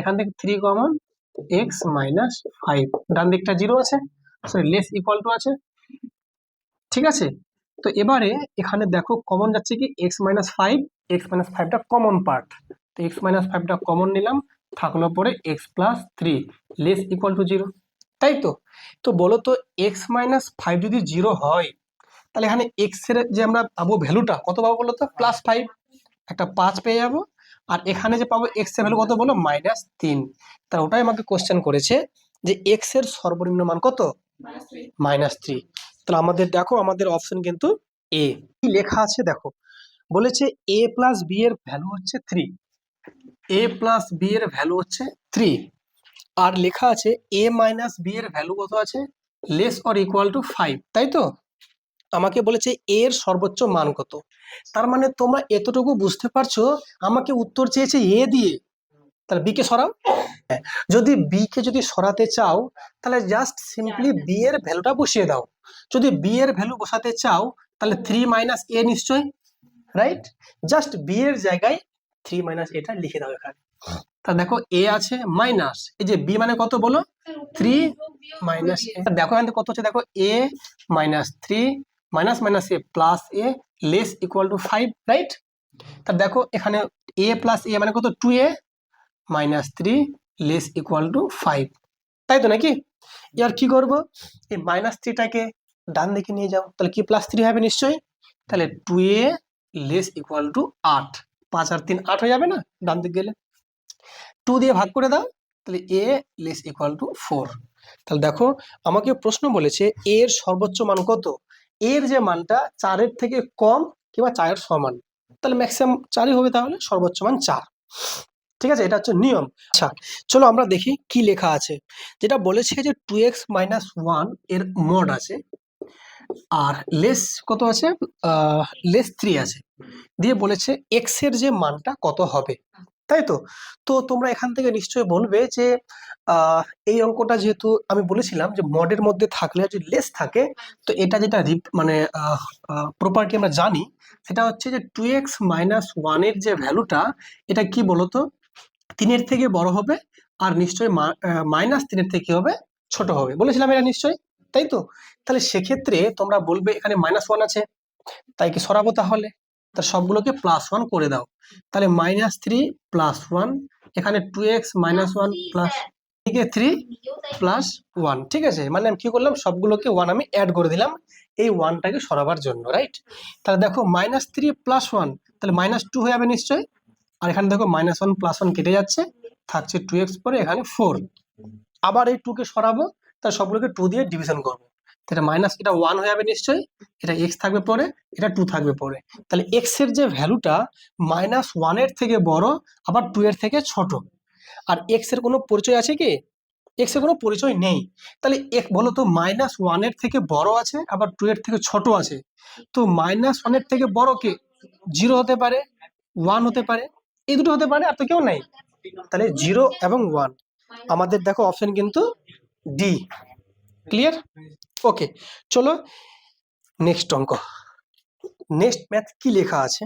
এখান থেকে 3 কমন, x - 5, ডান দিকটা 0 আছে, সরি লেস ইকুয়াল টু আছে। ঠিক আছে, তো এবারে এখানে দেখো কমন যাচ্ছে কি, x - 5, x - 5টা কমন পার্ট, তো x - 5টা কমন নিলাম, থাকলো পরে x + 3 লেস ইকুয়াল টু 0, তাই তো। তো বলো তো x - 5 যদি 0 হয়, তাহলে এখানে x এর যে আমরা পাবো ভ্যালুটা কত পাবো বলো তো, +5, একটা 5 পেয়ে যাবো। আর এখানে যে পাবো x এর ভ্যালু কত বলো, -3। তাহলে ওটাই আমাকে কোশ্চেন করেছে যে x এর সর্বনিম্ন মান কত, -3। তাহলে আমাদের দেখো আমাদের অপশন কিন্তু এ। কি লেখা আছে দেখো, বলেছে a + b এর ভ্যালু হচ্ছে 3, a + b এর ভ্যালু হচ্ছে 3, আর লেখা আছে a - b এর ভ্যালু কত আছে, লেস অর ইকুয়াল টু 5, তাই তো। আমাকে বলেছে a এর সর্বোচ্চ মান কত। তার মানে তোমরা এতটুকু বুঝতে পারছো, আমাকে উত্তর চেয়েছে a দিয়ে, তাহলে বি কে সরাও। যদি বি কে যদি সরাতে চাও তাহলে জাস্ট সিম্পলি বি এর ভ্যালুটা বসিয়ে দাও। যদি বি এর ভ্যালু বসাতে চাও তাহলে 3 মাইনাস এ নিশ্চয়, রাইট? জাস্ট বি এর জায়গায় 3 মাইনাস এটা লিখে দাও এখানে। তা দেখো এ আছে মাইনাস, এই যে বি মানে কত বলো, 3 মাইনাস এ। দেখো এখানে কত হচ্ছে, দেখো a minus 3 minus minus A plus a less equal to 5, right? তা দেখো এখানে এ প্লাস এ মানে কত, 2a minus 3 less equal to 5, তাই তো নাকি? এবার কি করব, এই মাইনাস 3টাকে ডান দিকে নিয়ে যাও, তাহলে কি প্লাস 3 হবে নিশ্চয়ই। তাহলে 2a লেস ইকুয়াল টু 8, 5 আর 3 8 হয়ে যাবে না ডান দিকে গেলে। 2 দিয়ে ভাগ করে দাও, তাহলে a লেস ইকুয়াল টু 4। তাহলে দেখো আমাকে প্রশ্ন বলেছে a এর সর্বোচ্চ মান কত, এর যে মানটা 4 এর থেকে কম কিংবা 4 এর সমান, তাহলে ম্যাক্সিমাম 4ই হবে, তাহলে সর্বোচ্চ মান 4। ঠিক আছে, এটা হচ্ছে নিয়ম। আচ্ছা চলো আমরা দেখি কি লেখা আছে। যেটা বলেছে যে 2x মাইনাস 1 এর মড আছে, আর লেস কত আছে, লেস 3 আছে, দিয়ে বলেছে x এর যে মানটা কত হবে, তাই তো? তো তোমরা এখান থেকে নিশ্চয়ই বলবে যে এই অঙ্কটা যেহেতু আমি বলেছিলাম যে মডের মধ্যে থাকলে যদি লেস থাকে, তো এটা যেটা মানে প্রপার্টি আমরা জানি সেটা হচ্ছে যে 2x মাইনাস 1 এর যে ভ্যালুটা, এটা কি বলতো, 3 এর থেকে বড় হবে, আর নিশ্চয়ই মাইনাস 3 এর থেকে হবে ছোট হবে, বলেছিলাম এটা নিশ্চয়ই, তাই তো? তাহলে সেক্ষেত্রে তোমরা বলবে এখানে -1 আছে, তাই কি সরাবো, তাহলে তার সবগুলোকে +1 করে দাও। তাহলে -3 + 1, এখানে 2x - 1 প্লাস 3 + 1, ঠিক আছে? মানে আমি কি করলাম, সবগুলোকে 1 আমি অ্যাড করে দিলাম এই 1টাকে সরাবার জন্য, রাইট? তাহলে দেখো -3 + 1, তাহলে -2 হয়ে যাবে নিশ্চয়ই। আর এখানে দেখো -1 + 1 কেটে যাচ্ছে, থাকছে 2x পরে এখানে 4। আবার এই 2 কে সরাবো, তাহলে সবগুলোকে 2 দিয়ে ডিভিশন করবো, তাহলে মাইনাস এটা 1 হয়ে যাবে নিশ্চয়ই, এটা x থাকবে পরে, এটা 2 থাকবে পরে। তাহলে x এর যে ভ্যালুটা -1 এর থেকে বড়, আবার 2 এর থেকে ছোট। আর x এর কোনো পরিচয় আছে কি? x এর কোনো পরিচয় নেই। তাহলে x বলো তো, -1 এর থেকে বড় আছে, আবার 2 এর থেকে ছোট আছে। তো -1 এর থেকে বড় কে? 0 হতে পারে, 1 হতে পারে, এই দুটো হতে পারে, আর তো কেউ নাই। তাহলে 0 এবং 1 আমাদের দেখো অপশন কিন্তু ডি। ক্লিয়ার? ওকে, চলো নেক্সট অঙ্ক। নেক্সট ম্যাথ কি লেখা আছে,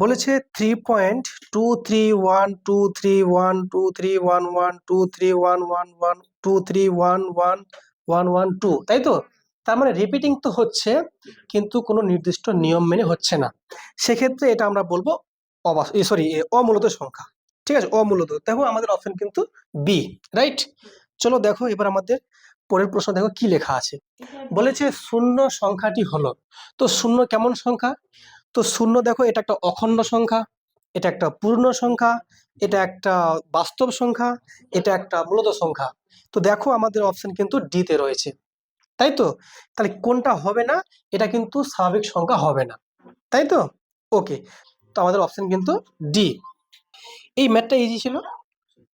বলেছে 3.2312311231123111112, তাই তো? তার মানে রিপিটিং তো হচ্ছে, কিন্তু কোনো নির্দিষ্ট নিয়ম মেনে হচ্ছে না। সেক্ষেত্রে এটা আমরা বলবো অমূলত সংখ্যা। ঠিক আছে, অমূলত। দেখো আমাদের অপশন কিন্তু বি, রাইট? চলো দেখো এবার আমাদের পরের প্রশ্ন দেখো কি লেখা আছে। বলেছে শূন্য সংখ্যাটি হলো, তো শূন্য কেমন সংখ্যা? তো শূন্য দেখো, এটা একটা অখণ্ড সংখ্যা, এটা একটা পূর্ণ সংখ্যা, এটা একটা বাস্তব সংখ্যা, এটা একটা মূলত সংখ্যা। তো দেখো আমাদের অপশন কিন্তু ডি তে রয়েছে, তাই তো? তাহলে কোনটা হবে না, এটা কিন্তু স্বাভাবিক সংখ্যা হবে না, তাই তো? ওকে, তো আমাদের অপশন কিন্তু ডি। এই ম্যাথটা ইজি ছিল।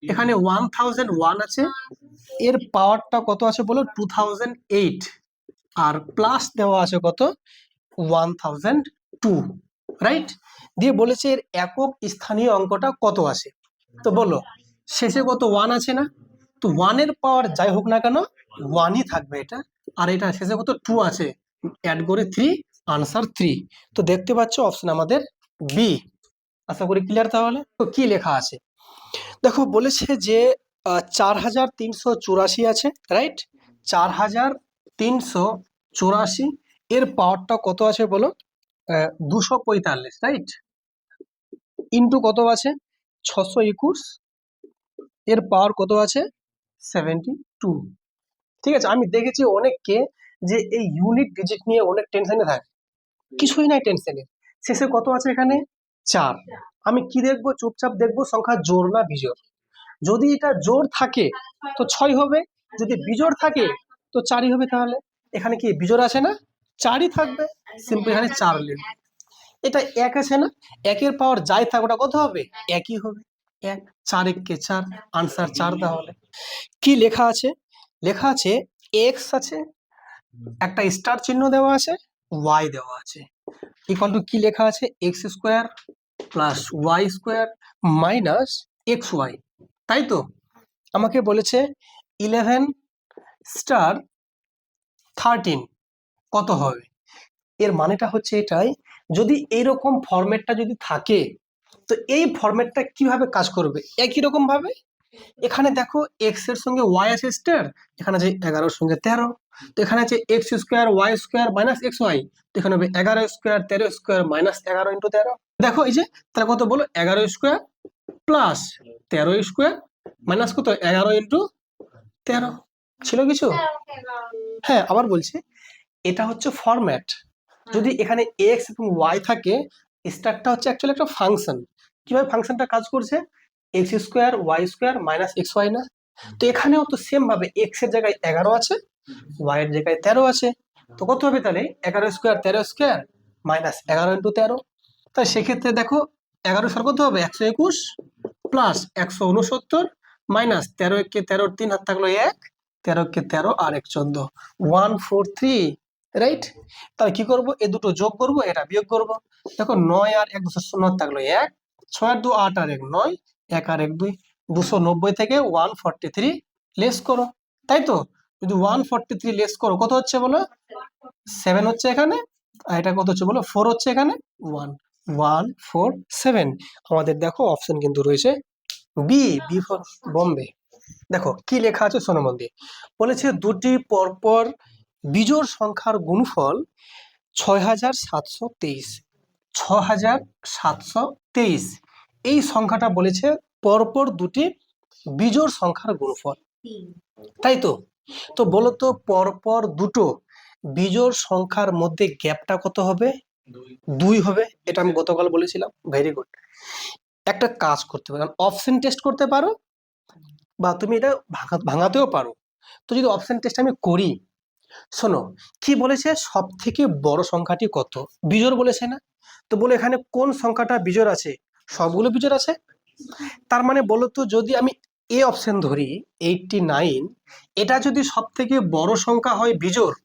এখানে 1001 আছে, এর পাওয়ারটা কত আছে বলো, 2008, আর প্লাস দেওয়া আছে কত, 1002, রাইট? দিয়ে বলেছে এর একক স্থানীয় অঙ্কটা কত আছে। তো বলো, শেষে কত 1 আছে না? তো 1 এর পাওয়ার যাই হোক না কেন 1ই থাকবে এটা, আর এটা শেষে কত 2 আছে, অ্যাড করে 3, আনসার 3। তো দেখতে পাচ্ছ অপশন আমাদের বি। আশা করি ক্লিয়ার। তাহলে তো কি লেখা আছে দেখো, বলেছে যে 4384 আছে, রাইট? 4384 এর পাওয়ারটা কত আছে বলো, 245, রাইট? ইন্টু কত আছে, 621, এর পাওয়ার কত আছে, 72। ঠিক আছে, আমি দেখেছি অনেককে যে এই ইউনিট ডিজিট নিয়ে অনেক টেনশনে থাকে, কিছুই নাই টেনশনে। শেষে কত আছে এখানে, 4। আমি কি দেখবো, চুপচাপ দেখবো সংখ্যা জোড় না বিজোড়। যদি এটা জোড় থাকে তো 6 হবে, যদি বিজোড় থাকে তো 4ই হবে। তাহলে এখানে কি বিজোড় আছে না, 4ই থাকবে, সিম্পল এখানে 4 লিখবে। এটা 1 আছে না, 1 এর পাওয়ার যাই থাক ওটা কত হবে, একই হবে, 1, 4 একে 4, আনসার 4। তাহলে কি লেখা আছে, লেখা আছে এক্স আছে, একটা স্টার চিহ্ন দেওয়া আছে, ওয়াই দেওয়া আছে, ইকুয়াল টু কি লেখা আছে, x² + y² - xy। তাই তো? আমাকে বলেছে 11 স্টার 13 কত হবে? এর মানেটা হচ্ছে এটাই, যদি এইরকম ফরম্যাটটা যদি থাকে, তো এই ফরম্যাটটা কিভাবে কাজ করবে? একই রকম ভাবে এখানে দেখো এক্স এর সঙ্গে ওয়াই আছে স্টার, এখানে আছে 11 সঙ্গে 13, তো এখানে আছে x square y square minus x y, তো এখানে হবে 11 স্কোয়ার 13 স্কোয়ার মাইনাস 11 ইন্টু 13। দেখো এই যে তাহলে কত বলো, 11 স্কোয়ার প্লাস 13 স্কোয়ার মাইনাস কত, 11 ইন্টু 13। ছিল কিছু? হ্যাঁ, আবার বলছি, এটা হচ্ছে ফরম্যাট। যদি এখানে এক্স এবং ওয়াই থাকে, স্টারটা হচ্ছে অ্যাকচুয়ালি একটা ফাংশন। কিভাবে ফাংশনটা কাজ করছে, x square y square minus x y না? তো এখানেও তো সেম ভাবে এক্স এর জায়গায় 11 আছে, ওয়াই এর জায়গায় 13 আছে, তো কত হবে তাহলে, 11 স্কোয়ার 13 স্কোয়ার মাইনাস 11 ইন্টু 13। তাই সেক্ষেত্রে দেখো 11 স্কোয়ার কত হবে, 121 প্লাস 169 মাইনাস 13 একে 13, 3 হাত থাকলো 1, 13 কে 13 আর 1 14, 143, রাইট? তাহলে কি করব, এ দুটো যোগ করব, এটা বিয়োগ করব। দেখো 9 আর 1 290 থাকলো 1, 6 আর 2 8 আর 1 9, 1 আর 1 2, 290 থেকে 143 লেস করো, তাই তো? যদি 143 লেস করো কত হচ্ছে বলো, 7 হচ্ছে এখানে, আর এটা কত হচ্ছে বলো, 4 হচ্ছে এখানে, 1 1 4 7। আমাদের দেখো অপশন কিন্তু রয়েছে বি, বি ফর বম্বে। দেখো কি লেখা আছে শোনো মন দিয়ে। বলেছে দুটি পরপর বিজোড় সংখ্যার গুণফল 6723, 6723, এই সংখ্যাটা বলেছে পরপর দুটি বিজোড় সংখ্যার গুণফল, তাই তো? তো বলো তো পরপর দুটো বিজোড় সংখ্যার মধ্যে গ্যাপটা কত হবে? 2 হবে, এটা আমি গতকাল বলেছিলাম। Very good. একটা কাজ করতে পারো, অপশন টেস্ট করতে পারো, বা তুমি এটা ভাঙাতেও পারো। তো যদি অপশন টেস্ট আমি করি, শোনো কি বলেছে, সব থেকে বড় সংখ্যাটি কত, বিজোড় বলেছে না? তো বলে এখানে কোন সংখ্যাটা বিজোড় আছে, সবগুলো বিজোড় আছে। তার মানে বলো তো, যদি আমি এ অপশন ধরি 89, এটা যদি সব থেকে বড় সংখ্যা হয় বিজোড়,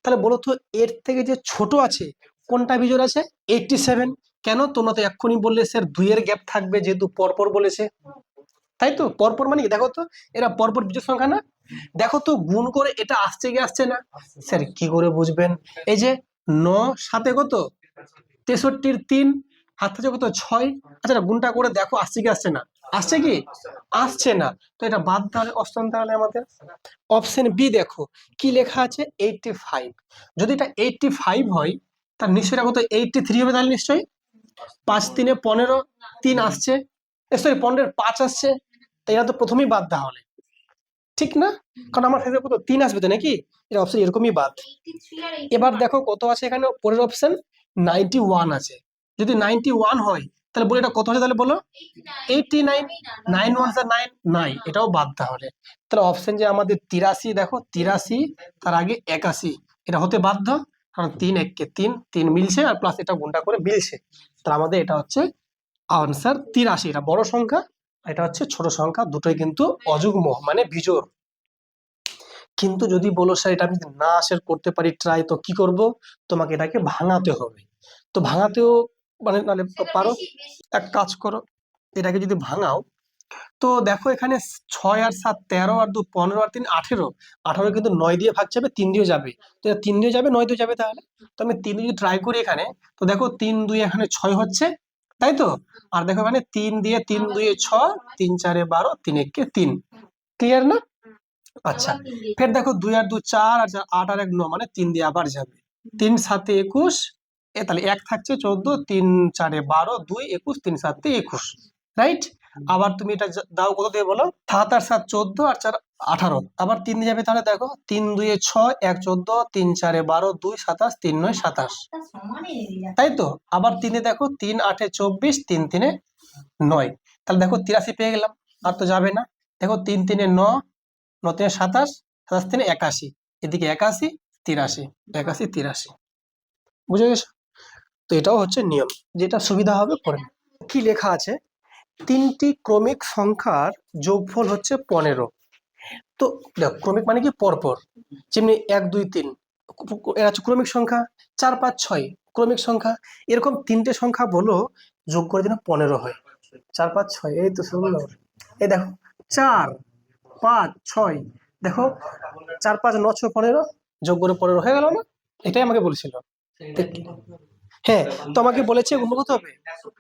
তাহলে বলো তো এর থেকে যে ছোট আছে কোনটা বিজোড় আছে, 87। কেন, তোমরা তো এক্ষুনি বললে স্যার 2 এর গ্যাপ থাকবে যেহেতু পরপর বলেছে, তাই তো? পরপর মানে কি, দেখো তো এরা পরপর বিজোড় সংখ্যা না? দেখো তো গুণ করে এটা আসছে কি আসছে না? স্যার কি করে বুঝবেন, এই যে 9 সাথে কত 63 3, হাত থেকে কত 6, আচ্ছা এটা গুণটা করে দেখো আসছে কি আসছে না, আসছে কি আসছে না, তো এটা বাদ তাহলে অপশন, তাহলে আমাদের অপশন বি দেখো কি লেখা আছে 85। যদি এটা 85 হয়, তার নিশ্চয়ই এটা কত 83 হবে, তাহলে নিশ্চয়ই 5 3 15, 3 আসছে, সরি 15 5 আসছে, তাই এটা তো প্রথমেই বাদ তাহলে, ঠিক না? কারণ আমার ক্ষেত্রে কত 3 আসবে তো নাকি, এটা অপশন এরকমই বাদ। এবার দেখো কত আছে এখানে, পরের অপশন 91 আছে। যদি 91 হয় তাহলে বলে এটা কত আছে, তাহলে বলো 89, 9 1 9 9, এটাও বাদ তাহলে। তাহলে অপশন যে আমাদের 83, দেখো 83 তার আগে 81, এটা হতে বাধ্য, কারণ 3 1 কে 3, 3 মিলছে আর প্লাস এটা গুণটা করে মিলছে, তাহলে আমাদের এটা হচ্ছে আনসার 83। এটা বড় সংখ্যা, এটা হচ্ছে ছোট সংখ্যা, দুটোই কিন্তু অযুগ্ম মানে বিজোড়। কিন্তু যদি বলো স্যার এটা আমি যদি না শেয়ার করতে পারি ট্রাই, তো কি করব, তোমাকে এটাকে ভাঙাতে হবে। তো ভাঙাতেও মানে নাহলে পারো, এক কাজ করো, এটাকে যদি ভাঙাও, তো দেখো এখানে 6 আর 7 13 আর 2 15 আর 3 18, 18 কিন্তু 9 দিয়ে ভাগ যাবে, 3 দিয়ে যাবে, তো 3 দিয়ে যাবে 9 দিয়ে যাবে, তাহলে তো আমি 3 দিয়ে ট্রাই করি এখানে, তো দেখো 3 2 এখানে 6 হচ্ছে, তাই তো? আর দেখো এখানে 3 দিয়ে 3 2 6, 3 4 12, 3 1 3, ক্লিয়ার না? আচ্ছা, ফের দেখো 2 আর 2 4, আর 8 আর 1 9, মানে 3 দিয়ে আবার যাবে, 3 7 21, তাহলে 1 থাকছে 14, 3 4 12, 2 21, 3 7 21, রাইট? আবার তুমি এটা দাও কত দিয়ে বলো, 7 আর 7 14, আর 4 18, আবার 3 দিয়ে যাবে, তাহলে দেখো 3 2 6, 1 14, 3 4 12, 2 27, 3 9 27, তাই তো? আবার 3 দেখো 3 8 24, 3 3 9, তাহলে দেখো 83 পেয়ে গেলাম, আর তো যাবে না। দেখো 3 3 9, 9 3 27, 27 3 81, এদিকে 81 83, 81 83, বুঝে গেছো? তো এটাও হচ্ছে নিয়ম, যেটা সুবিধা হবে করে নেবে। কি লেখা আছে, তিনটি ক্রমিক সংখ্যার যোগফল হচ্ছে 15। তো দেখো ক্রমিক মানে কি পরপর, যেমনি 1 2 3 এরা হচ্ছে ক্রমিক সংখ্যা, 4 5 6 ক্রমিক সংখ্যা, এরকম তিনটে সংখ্যা বলো যোগ করে যেন 15 হয়। 4 5 6, এই তো শুনলো, এই দেখো 4 5 6, দেখো 4 5 9 6 15, যোগ করে 15 হয়ে গেল না? এটাই আমাকে বলেছিল। হ্যাঁ, তো আমাকে বলেছে গুণ কত হবে,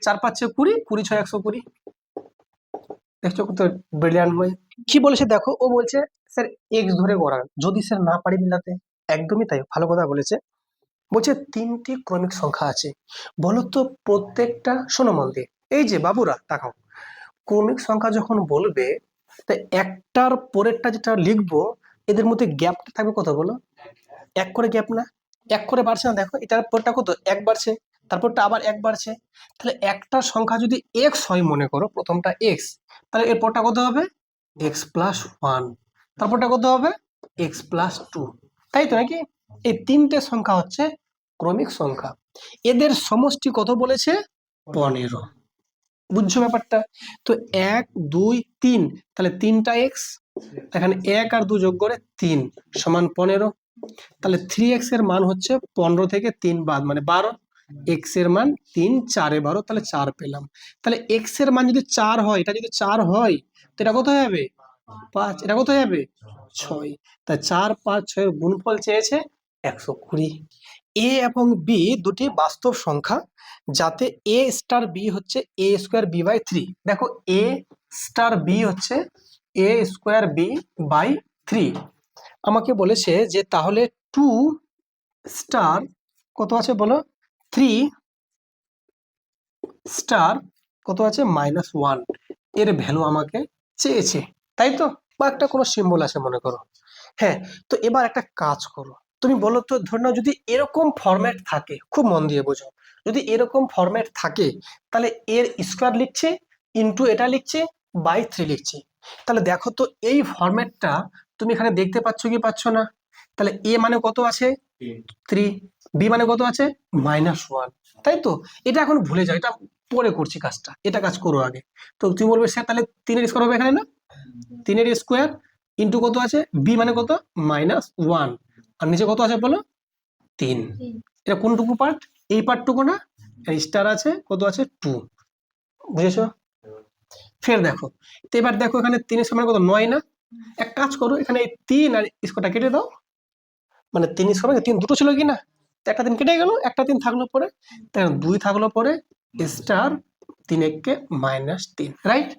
4 5 6 20, 20 6 120। দেখছো কত ব্রিলিয়ান্ট বই। কি বলেছে দেখো, ও বলছে স্যার এক্স ধরে করান, যদি স্যার না পারি মিলাতে। একদমই তাই, ভালো কথা বলেছে। বলছে তিনটি ক্রমিক সংখ্যা আছে, বলো তো প্রত্যেকটা, শোনো মন দিয়ে, এই যে বাবুরা তাকাও, ক্রমিক সংখ্যা যখন বলবে, তা একটার পরেরটা যেটা লিখবো, এদের মধ্যে গ্যাপটা থাকবে কত বলো, এক করে গ্যাপ না, এক করে বাড়ছে না, দেখো এটার পরটা কত এক বাড়ছে, তারপরটা আবার এক বাড়ছে। তাহলে একটা সংখ্যা যদি এক্স হয়, মনে করো প্রথমটা এক্স, তাহলে এর পরটা কত হবে এক্স প্লাস ওয়ান, তারপরটা কত হবে এক্স প্লাস টু, তাই তো নাকি? এই তিনটে সংখ্যা হচ্ছে ক্রমিক সংখ্যা, এদের সমষ্টি কত বলেছে 15। বুঝছো ব্যাপারটা? তো 1 2 3, তাহলে তিনটা এক্স, এখানে 1 আর 2 যোগ করে 3 সমান 15। তাহলে 3x এর মান হচ্ছে 15 থেকে 3 বাদ মানে 12, x এর মান 3 4 12, তাহলে 4 পেলাম। তাহলে x এর মান যদি 4 হয়, এটা যদি 4 হয়, তো এটা কত হয়ে যাবে 5, এটা কত হয়ে যাবে 6। তা 4 5 6 এর গুণফল চেয়েছে 120। এ এবং বি দুটি বাস্তব সংখ্যা, যাতে এ স্টার বি হচ্ছে এ স্কোয়ার বি বাই 3। দেখো এ স্টার বি হচ্ছে এ স্কোয়ার বি বাই 3। আমাকে বলেছে যে তাহলে 2 স্টার কত আছে বলো, 3 স্টার কত আছে -1, এর ভ্যালু আমাকে চেয়েছে, তাই তো? বা একটা কোনো সিম্বল আছে মনে করো। হ্যাঁ, তো এবার একটা কাজ করো, তুমি বলো তো, ধরে নাও যদি এরকম ফরম্যাট থাকে, খুব মন দিয়ে বোঝো, যদি এরকম ফরম্যাট থাকে, তাহলে এর স্কোয়ার লিখছে ইন্টু এটা লিখছে বাই 3 লিখছে, তাহলে দেখো তো এই ফরম্যাটটা তুমি এখানে দেখতে পাচ্ছ কি পাচ্ছ না? তাহলে এ মানে কত আছে 3, বি মানে কত আছে -1, তাই তো? এটা এখন ভুলে যাও, এটা পরে করছি কাজটা, এটা কাজ করো আগে। তো তুমি বলবে স্যার তাহলে 3 এর স্কোয়ার হবে এখানে না, 3 এর স্কোয়ার ইন্টু কত আছে বি মানে কত -1, আর নিচে কত আছে বলো 3। এটা কোনটুকু পার্ট, এই পার্টটুকু না, স্টার আছে কত আছে 2, বুঝেছো? ফের দেখো, তো এবার দেখো এখানে 3 এর সমান কত 9 না, এক কাজ করো এখানে এই 3 আর স্কোয়ারটা কেটে দাও, মানে 3 এর সমান 3 দুটো ছিল কি না, তো একটা 3 কেটে গেল, একটা 3 থাকলো পরে, তাই 2 থাকলো পরে স্টার 3 একে -3, রাইট?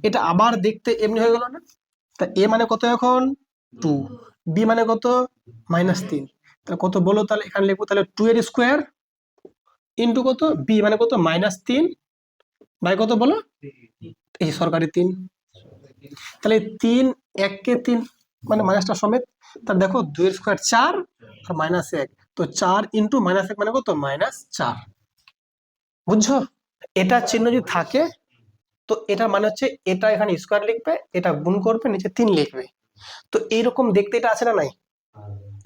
এটা আবার দেখতে এমনি হয়ে গেল না? তা এ মানে কত এখন 2, বি মানে কত -3, তাহলে কত বলো, তাহলে এখানে লিখবো তাহলে 2 এর স্কোয়ার ইন্টু কত বি মানে কত -3 বাই কত বলো, এই সরকারি 3, তাহলে 3 1 কে 3 মানে মাইনাসটা সমেত, তাহলে দেখো 2 এর স্কোয়ার 4 আর -1, তো 4 ইন্টু -1 মানে কত -4, বুঝছো? এটা চিহ্ন যদি থাকে, তো এটা মানে হচ্ছে এটা এখানে স্কোয়ার লিখবে, এটা গুণ করবে, নিচে 3 লিখবে। তো এইরকম দেখতে এটা আছে না নাই,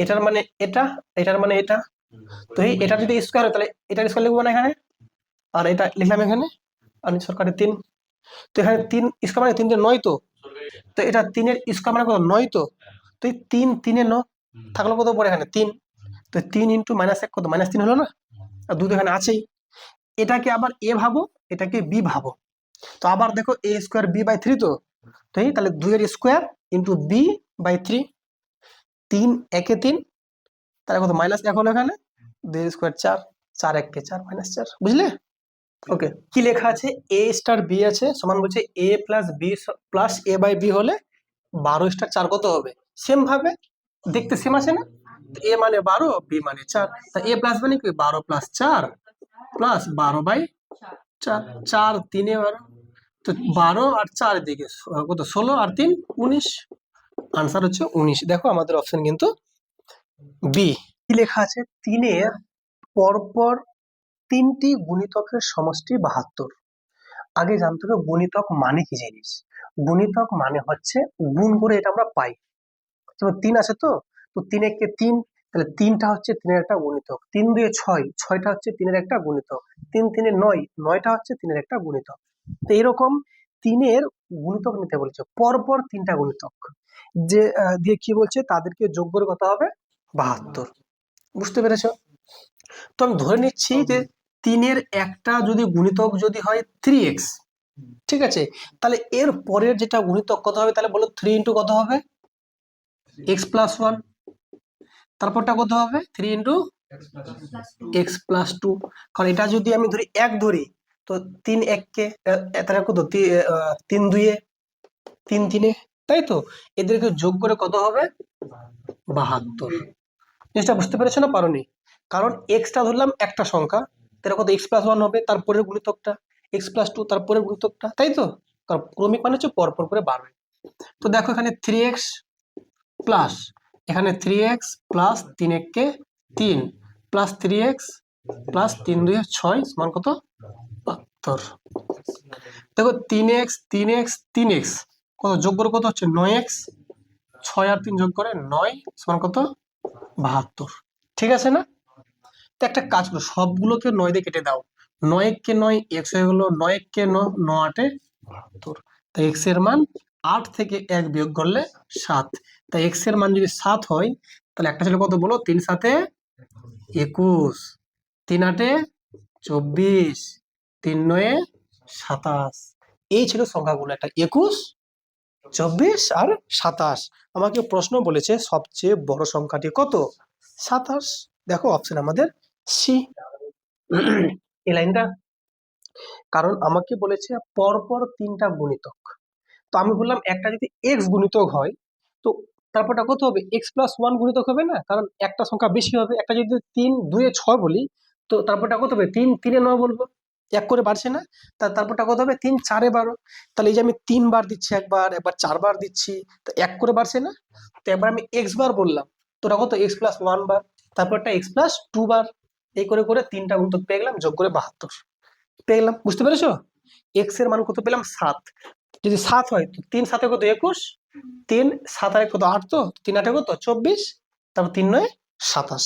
এটার মানে এটা, এটার মানে এটা, তো এই এটা যদি স্কোয়ার হয় তাহলে এটার স্কোয়ার লিখবো না এখানে, আর এটা লিখলাম এখানে, আর সরকারি 3, তো এখানে 3 স্কোয়ার মানে 3 9 তো, তো এটা 3 এর স্কোয়ার মানে কত 9 তো, তো এই 3 3 এ 9 থাকলো কত পরে এখানে 3, তো 3 ইন্টু -1 কত -3 হলো না, আর 2 তো এখানে আছেই। এটাকে আবার এ ভাবো, এটাকে বি ভাবো, তো আবার দেখো এ স্কোয়ার বি বাই 3 তো, তো এই তাহলে 2 এর স্কোয়ার ইন্টু বি বাই 3, 3 একে 3, তাহলে কত -1 হলো এখানে, 2 এর স্কোয়ার 4, 4 একে 4 -4, বুঝলে? ওকে, কি লেখা আছে এ স্টার বি আছে সমান বলছে a plus b plus a by b হলে 12 স্টার 4 কত হবে, সেম ভাবে দেখতে সেম আছে না, এ মানে 12 বি মানে 4, তা এ প্লাস মানে কি 12 প্লাস 4 প্লাস 12 বাই 4, 4 3 12, তো 12 আর 4 দিকে কত 16 আর 3 19, আনসার হচ্ছে 19। দেখো আমাদের অপশন কিন্তু বি। কি লেখা আছে 3 এর পরপর 3টি গুণিতকের সমষ্টি 72। আগে জানতে হবে গুণিতক মানে কি জিনিস। গুণিতক মানে হচ্ছে গুণ করে এটা আমরা পাই, যেমন 3 আছে তো, তো 3 একে 3, তাহলে 3টা হচ্ছে 3 এর একটা গুণিতক, 3 2 6, 6টা হচ্ছে 3 এর একটা গুণিতক, 3 3 9, 9টা হচ্ছে 3 এর একটা গুণিতক। তো এরকম 3 এর গুণিতক নিতে বলেছে, পরপর 3টা গুণিতক যে দিয়ে কি বলছে তাদেরকে যোগ করে কত হবে 72, বুঝতে পেরেছো? তো আমি ধরে নিচ্ছি যে 3 এর একটা যদি গুণিতক যদি হয় 3x, ঠিক আছে, তাহলে এর পরের যেটা গুণিতক কত হবে, তাহলে বলো 3 ইন্টু কত হবে, এক্স প্লাস ওয়ান। তারপরটা কত হবে, 3 ইন্টু এক্স প্লাস টু। কারণ এটা যদি আমি ধরি এক ধরি, তো 3 এককে তাহলে কত, 3 দুইয়ে, 3 তিনে, তাই তো। এদেরকে যোগ করে কত হবে, 72। জিনিসটা বুঝতে পেরেছো না পারোনি? কারণ এক্সটা ধরলাম একটা সংখ্যা, তাহলে কত এক্স প্লাস ওয়ান হবে, তারপরের গুণিতকটা এক্স প্লাস টু, তারপরের গুণিতকটা, তাই তো। কারণ ক্রমিক মানে হচ্ছে পরপর করে বাড়বে। তো দেখো এখানে 3x প্লাস, এখানে 3x প্লাস 3 এককে 3 প্লাস 3x প্লাস 3 দুয়ে 6 সমান কত, 72। দেখো 3x 3x 3x কত যোগ করে কত হচ্ছে 9x, 6 আর 3 যোগ করে 9 সমান কত, 72। ঠিক আছে না? তো একটা কাজ করো, সবগুলোকে 9 দিয়ে কেটে দাও। 9 কে 9 এক্স হয়ে গেলো, 9 কে 9 9 আটে 72। তাই এক্স এর মান 8 থেকে 1 বিয়োগ করলে 7। তাই এক্স এর মান যদি 7 হয়, তাহলে একটা ছিল কত বলো, 3 7 21, 3 8 24, 3 9 27। এই ছিল সংখ্যাগুলো, একটা 21, 24 আর 27। আমাকে প্রশ্ন বলেছে সবচেয়ে বড় সংখ্যাটি কত, 27। দেখো অপশন আমাদের সি, এই লাইনটা। কারণ আমাকে বলেছে পরপর 3টা গুণিতক, তো আমি বললাম একটা যদি এক্স গুণিতক হয়, তো তারপরটা কত হবে, এক্স প্লাস ওয়ান গুণিতক হবে না, কারণ একটা সংখ্যা বেশি হবে। একটা যদি 3 2 এ 6 বলি, তো তারপরটা কত হবে, 3 3 এ 9 বলবো, এক করে বাড়ছে না। তারপরটা কত হবে, 3 4 এ 12। তাহলে এই যে আমি 3 বার দিচ্ছি, একবার একবার 4 বার দিচ্ছি, তো এক করে বাড়ছে না। তো একবার আমি এক্স বার বললাম, তো ওটা কত, এক্স প্লাস ওয়ান বার, তারপরটা এক্স প্লাস টু বার। এই করে করে 3টা গুণিতক পেয়ে গেলাম, যোগ করে 72 পেয়ে গেলাম। বুঝতে পেরেছো? এক্স এর মান কত পেলাম, 7। যদি 7 হয় তো 3 7 কত 21, 3 7 আর 1 কত 8, তো 3 8 কত 24, তারপর 3 9 27।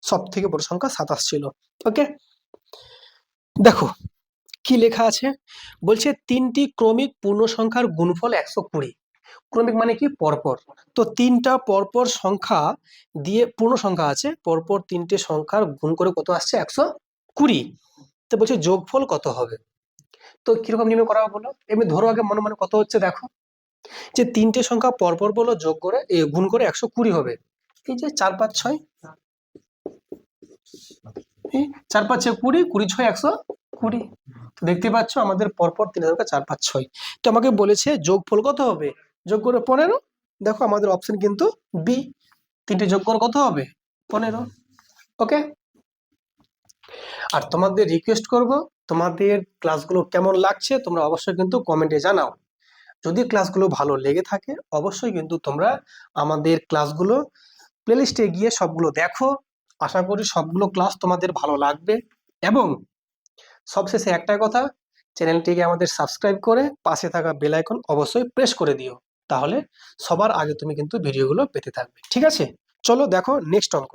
সব থেকে বড় সংখ্যা 27 ছিল। ওকে, দেখো কি লেখা আছে, বলছে 3টি ক্রমিক পূর্ণ সংখ্যার গুণফল 120। ক্রমিক মানে কি, পরপর। তো 3টা পরপর সংখ্যা দিয়ে পূর্ণ সংখ্যা আছে, পরপর 3টে সংখ্যার গুণ করে কত আসছে, 120। তো বলছে যোগফল কত হবে। তো কিরকম নির্ণয় করা হবে বলো, এমনি ধরো আগে মনে মনে কত হচ্ছে দেখো, যে 3টে সংখ্যা পরপর বলো যোগ করে গুণ করে 120 হবে। এই যে 4 5 6, 4 5 6 20, 20 6 120। তো দেখতে পাচ্ছ আমাদের পরপর 3 সংখ্যা 4 5 6। তো আমাকে বলেছে যোগফল কত হবে, যোগ করে 15। দেখো আমাদের অপশন কিন্তু বি, 3টে যোগ করে কত হবে, 15। ওকে, আর তোমাদের রিকোয়েস্ট করব, তোমাদের ক্লাসগুলো কেমন লাগছে তোমরা অবশ্যই কিন্তু কমেন্টে জানাও। যদি ক্লাসগুলো ভালো লেগে থাকে অবশ্যই কিন্তু তোমরা আমাদের ক্লাসগুলো প্লেলিস্টে গিয়ে সবগুলো দেখো। আশা করি সবগুলো ক্লাস তোমাদের ভালো লাগবে। এবং সবশেষে একটাই কথা, চ্যানেলটিকে আমাদের সাবস্ক্রাইব করে পাশে থাকা বেল আইকন অবশ্যই প্রেস করে দিও, তাহলে সবার আগে তুমি কিন্তু ভিডিওগুলো পেতে থাকবে। ঠিক আছে, চলো দেখো নেক্সট অঙ্ক।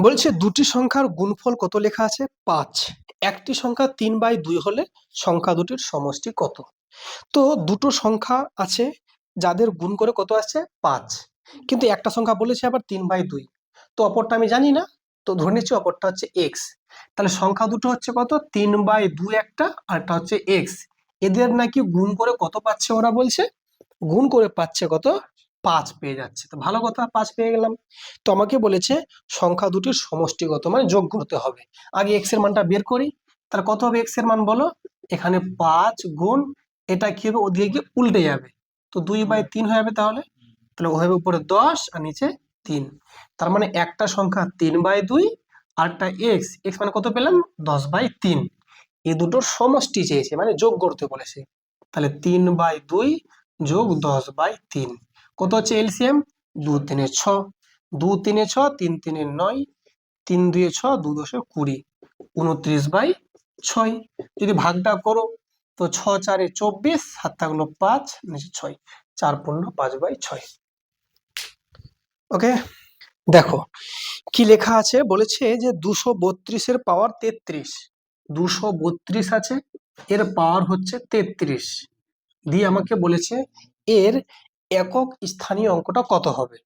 বলছে দুটি সংখ্যার গুণফল কত লেখা আছে, 5। একটি সংখ্যা 3/2 হলে সংখ্যা দুটির সমষ্টি কত। তো দুটো সংখ্যা আছে যাদের গুণ করে কত আসছে, 5। কিন্তু একটা সংখ্যা বলেছে আবার 3/2, তো অপরটা আমি জানি না। তো ধরে নিচ্ছি অপরটা হচ্ছে এক্স। তাহলে সংখ্যা দুটো হচ্ছে কত, 3/2 একটা, আর একটা হচ্ছে এক্স। এদের নাকি গুণ করে কত পাচ্ছে, ওরা বলছে গুণ করে পাচ্ছে কত, 5 পেয়ে যাচ্ছে। তো ভালো কথা, 5 পেয়ে গেলাম। তো আমাকে বলেছে সংখ্যা দুটির সমষ্টি কত, মানে যোগ করতে হবে। আগে এক্স এর মানটা বের করি, তাহলে কত হবে এক্স এর মান বলো, এখানে 5 গুণ, এটা কি হবে, ওদিকে গিয়ে উল্টে যাবে, তো 2/3 হয়ে যাবে। তাহলে তাহলে ও হবে উপরে 10 আর নিচে 3। তার মানে একটা সংখ্যা 3/2, আর একটা এক্স, এক্স মানে কত পেলাম, 10/3। এই দুটোর সমষ্টি চেয়েছে, মানে যোগ করতে বলেছে। তাহলে 3/2 যোগ 10/3 কত হচ্ছে, এলসিএম 2 3 6, 2 3 6, 3 3 9, 3 2 6, 2 10 20, 29/6। যদি ভাগটা করো তো 6 4 24, 7 থাকলো 5, নিচে 6, 4 পূর্ণ 5/6। ওকে, দেখো কি লেখা আছে, বলেছে যে 232 এর পাওয়ার 33। 232 আছে, এর পাওয়ার হচ্ছে 33, দিয়ে আমাকে বলেছে এর একক স্থানীয় অঙ্কটা কত হবে।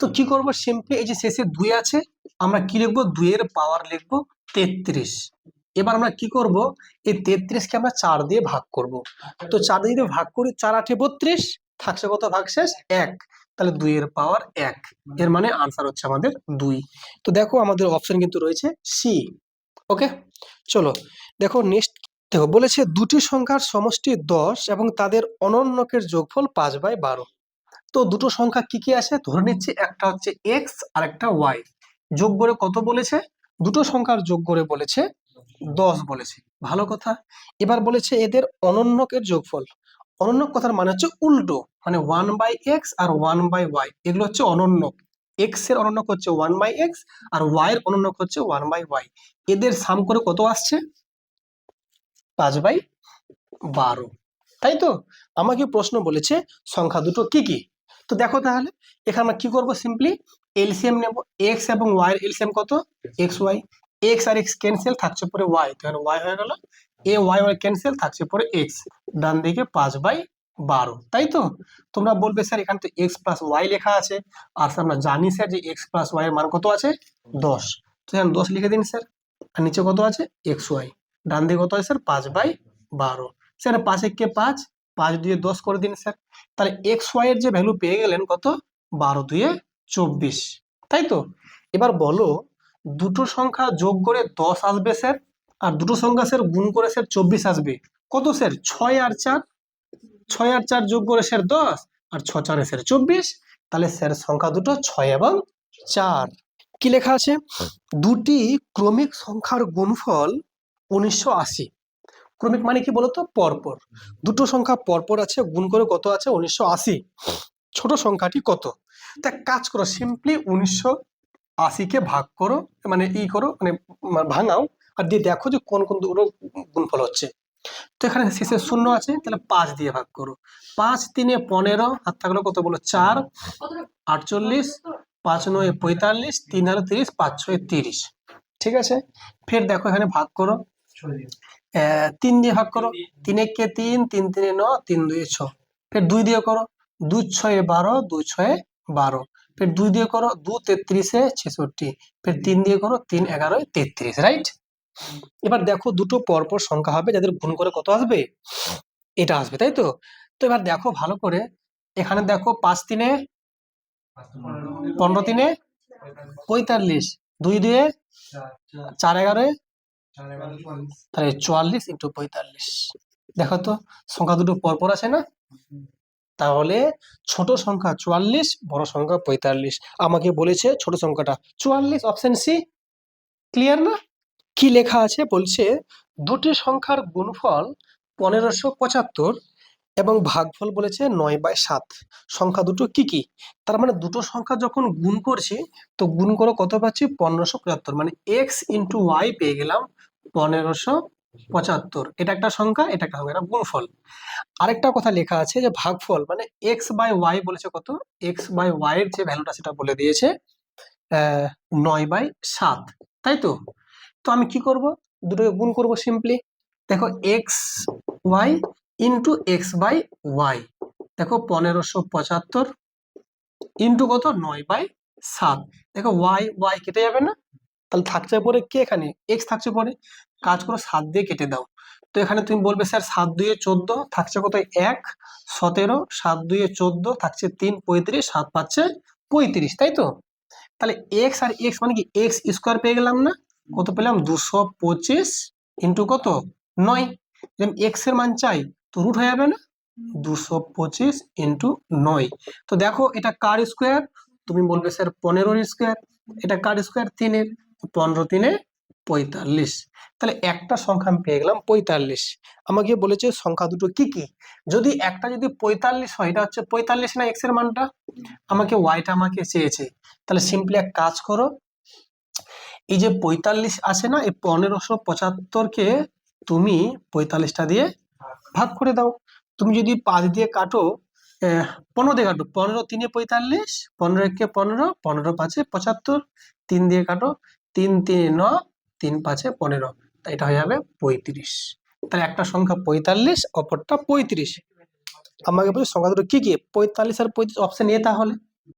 তো কি করব, সিম্পলি এই যে শেষে 2 আছে, আমরা কি লিখবো, 2 এর পাওয়ার লিখবো 33। এবার আমরা কি করব, এই 33কে আমরা 4 দিয়ে ভাগ করব। তো 4 দিয়ে যদি ভাগ করি, 4 8 32, থাকছে কত ভাগশেষ 1, তাহলে 2 এর পাওয়ার 1, এর মানে আনসার হচ্ছে আমাদের 2। তো দেখো আমাদের অপশন কিন্তু রয়েছে সি। ওকে, চলো দেখো নেক্সট। দেখো বলেছে দুটি সংখ্যার সমষ্টি 10 এবং তাদের অনন্যকের যোগফল 5/12। তো দুটো সংখ্যা কি কি আছে ধরে নিচ্ছি, একটা হচ্ছে এক্স আর একটা ওয়াই, যোগ করে কত বলেছে, দুটো সংখ্যার যোগ করে বলেছে 10 বলেছে, ভালো কথা। এবার বলেছে এদের অনন্যকের যোগফল। অনন্যক কথার মানে হচ্ছে উল্টো, মানে 1/x আর 1/y, এগুলো হচ্ছে অনন্যক। এক্স এর অনন্যক হচ্ছে 1/x আর ওয়াই এর অনন্যক হচ্ছে 1/y, এদের সাম করে কত আসছে 5/12, তাই তো। আমাকে প্রশ্ন বলেছে সংখ্যা দুটো কি কি। তো দেখো তাহলে এখানে আমরা কি করবো, সিম্পলি এলসিএম নেব। এক্স এবং ওয়াই এর এলসিএম কত, এক্স ওয়াই, এক্স আর এক্স ক্যান্সেল, থাকছে পরে ওয়াই, তো এখানে ওয়াই হয়ে গেল, এ ওয়াই ওয়াই ক্যান্সেল, থাকছে পরে এক্স, ডান দিকে 5/12, তাই তো। তোমরা বলবে স্যার এখানে তো এক্স প্লাস ওয়াই লেখা আছে, আর স্যার আমরা জানি স্যার যে এক্স প্লাস ওয়াই এর মান কত আছে 10, তো এখানে 10 লিখে দিন স্যার, আর নিচে কত আছে এক্স ওয়াই, ডান দিকে কত আছে স্যার 5/12, স্যার 5 একে 5, 5 দিয়ে 10 করে দিন স্যার, তাহলে এক্স ওয়াই এর যে ভ্যালু পেয়ে গেলেন কত 12 দুয়ে 24, তাই তো। এবার বলো দুটো সংখ্যা যোগ করে 10 আসবে স্যার, আর দুটো সংখ্যা স্যার গুণ করে স্যার 24 আসবে, কত স্যার 6 আর 4, 6 আর 4 যোগ করে স্যার 10, আর 6 4 স্যার 24, তাহলে স্যার সংখ্যা দুটো 6 এবং 4। কি লেখা আছে, দুটি ক্রমিক সংখ্যার গুণফল 1980। ক্রমিক মানে কি বলতো, পরপর, দুটো সংখ্যা পরপর আছে, গুণ করে কত আছে 1980, ছোট সংখ্যাটি কত। তা কাজ করো, সিম্পলি 1980কে ভাগ করো, মানে ই করো, মানে ভাঙাও, আর দিয়ে দেখো যে কোন কোন দুটো গুণফল হচ্ছে। তো এখানে শেষে শূন্য আছে, তাহলে 5 দিয়ে ভাগ করো, 5 3 15, আর থাকলো কত বলো 4 48, 5 9 45, 3 আর 30, 5 6 30, ঠিক আছে। ফের দেখো এখানে ভাগ করো, 3 দিয়ে ভাগ করো, 3 একে 3, 3 3 9, 3 2 6, ফের 2 দিয়ে করো, 2 6 12, 2 6 12, ফের 2 দিয়ে করো, 2 33 66, ফের 3 দিয়ে করো, 3 11 33, রাইট। এবার দেখো দুটো পরপর সংখ্যা হবে যাদের গুণ করে কত আসবে, এটা আসবে, তাই তো। তো এবার দেখো ভালো করে, এখানে দেখো 5 3 15, 3 45, 2 2 4 11, তাহলে 44 ইন্টু 45, দেখো তো সংখ্যা দুটো পরপর আছে না, তাহলে ছোট সংখ্যা 44, বড় সংখ্যা 45, আমাকে বলেছে ছোট সংখ্যাটা 44, অপশন সি, ক্লিয়ার না। কি লেখা আছে বলছে দুটি সংখ্যার গুণফল 1575 এবং ভাগফল বলেছে 9/7, সংখ্যা দুটো কি কি। তার মানে দুটো সংখ্যা যখন গুণ করছি, তো গুণ করে কত পাচ্ছি 1575, মানে এক্স ইন্টু ওয়াই পেয়ে গেলাম 1575, এটা একটা সংখ্যা, এটা একটা সংখ্যা, এটা গুণফল। আরেকটা কথা লেখা আছে যে ভাগফল, মানে এক্স বাই ওয়াই বলেছে কত, এক্স বাই ওয়াই এর যে ভ্যালুটা সেটা বলে দিয়েছে 9/7, তাই তো। তো আমি কি করব, দুটোকে গুণ করব সিম্পলি, দেখো x y into x by y, দেখো 1575 ইন্টু কত 9/7, দেখো ওয়াই ওয়াই কেটে যাবে না, তাহলে থাকছে পরে কি, এখানে এক্স থাকছে পরে, কাজ করো 7 দিয়ে কেটে দাও। তো এখানে তুমি বলবে স্যার 7 2 14, থাকছে কত 1 17, 7 2 14, থাকছে 3 35, 7 5 35, তাই তো। তাহলে এক্স আর এক্স মানে কি এক্স স্কোয়ার পেয়ে গেলাম না, কত পেলাম 225 ইন্টু কত 9, এক্স এর মান চাই, তো রুট হয়ে যাবে না, 225 ইন্টু 9, তো দেখো এটা কার স্কোয়ার, তুমি বলবে স্যার 15 স্কোয়ার, এটা কার স্কোয়ার 3 এর, 15 3 45, তাহলে একটা সংখ্যা আমি পেয়ে গেলাম 45। আমাকে বলেছে সংখ্যা দুটো কি কি, যদি একটা যদি 45 হয়, এটা হচ্ছে 45 না এক্স এর মানটা, আমাকে ওয়াইটা আমাকে চেয়েছে, তাহলে সিম্পলি এক কাজ করো, এই যে 45 আছে না, এই 1575কে তুমি 45টা দিয়ে ভাগ করে দাও। তুমি যদি 5 দিয়ে কাটো, 15 দিয়ে কাটো, 15 3 45, 15 1 15, 15 5 75, 3 দিয়ে কাটো, 3 3 9, 3 5 15, তাই এটা হয়ে যাবে 35। তাহলে একটা সংখ্যা 45, অপরটা 35। আমাকে বলছে সংখ্যা দুটো কি কি, 45 আর 35, অপশন এ তাহলে।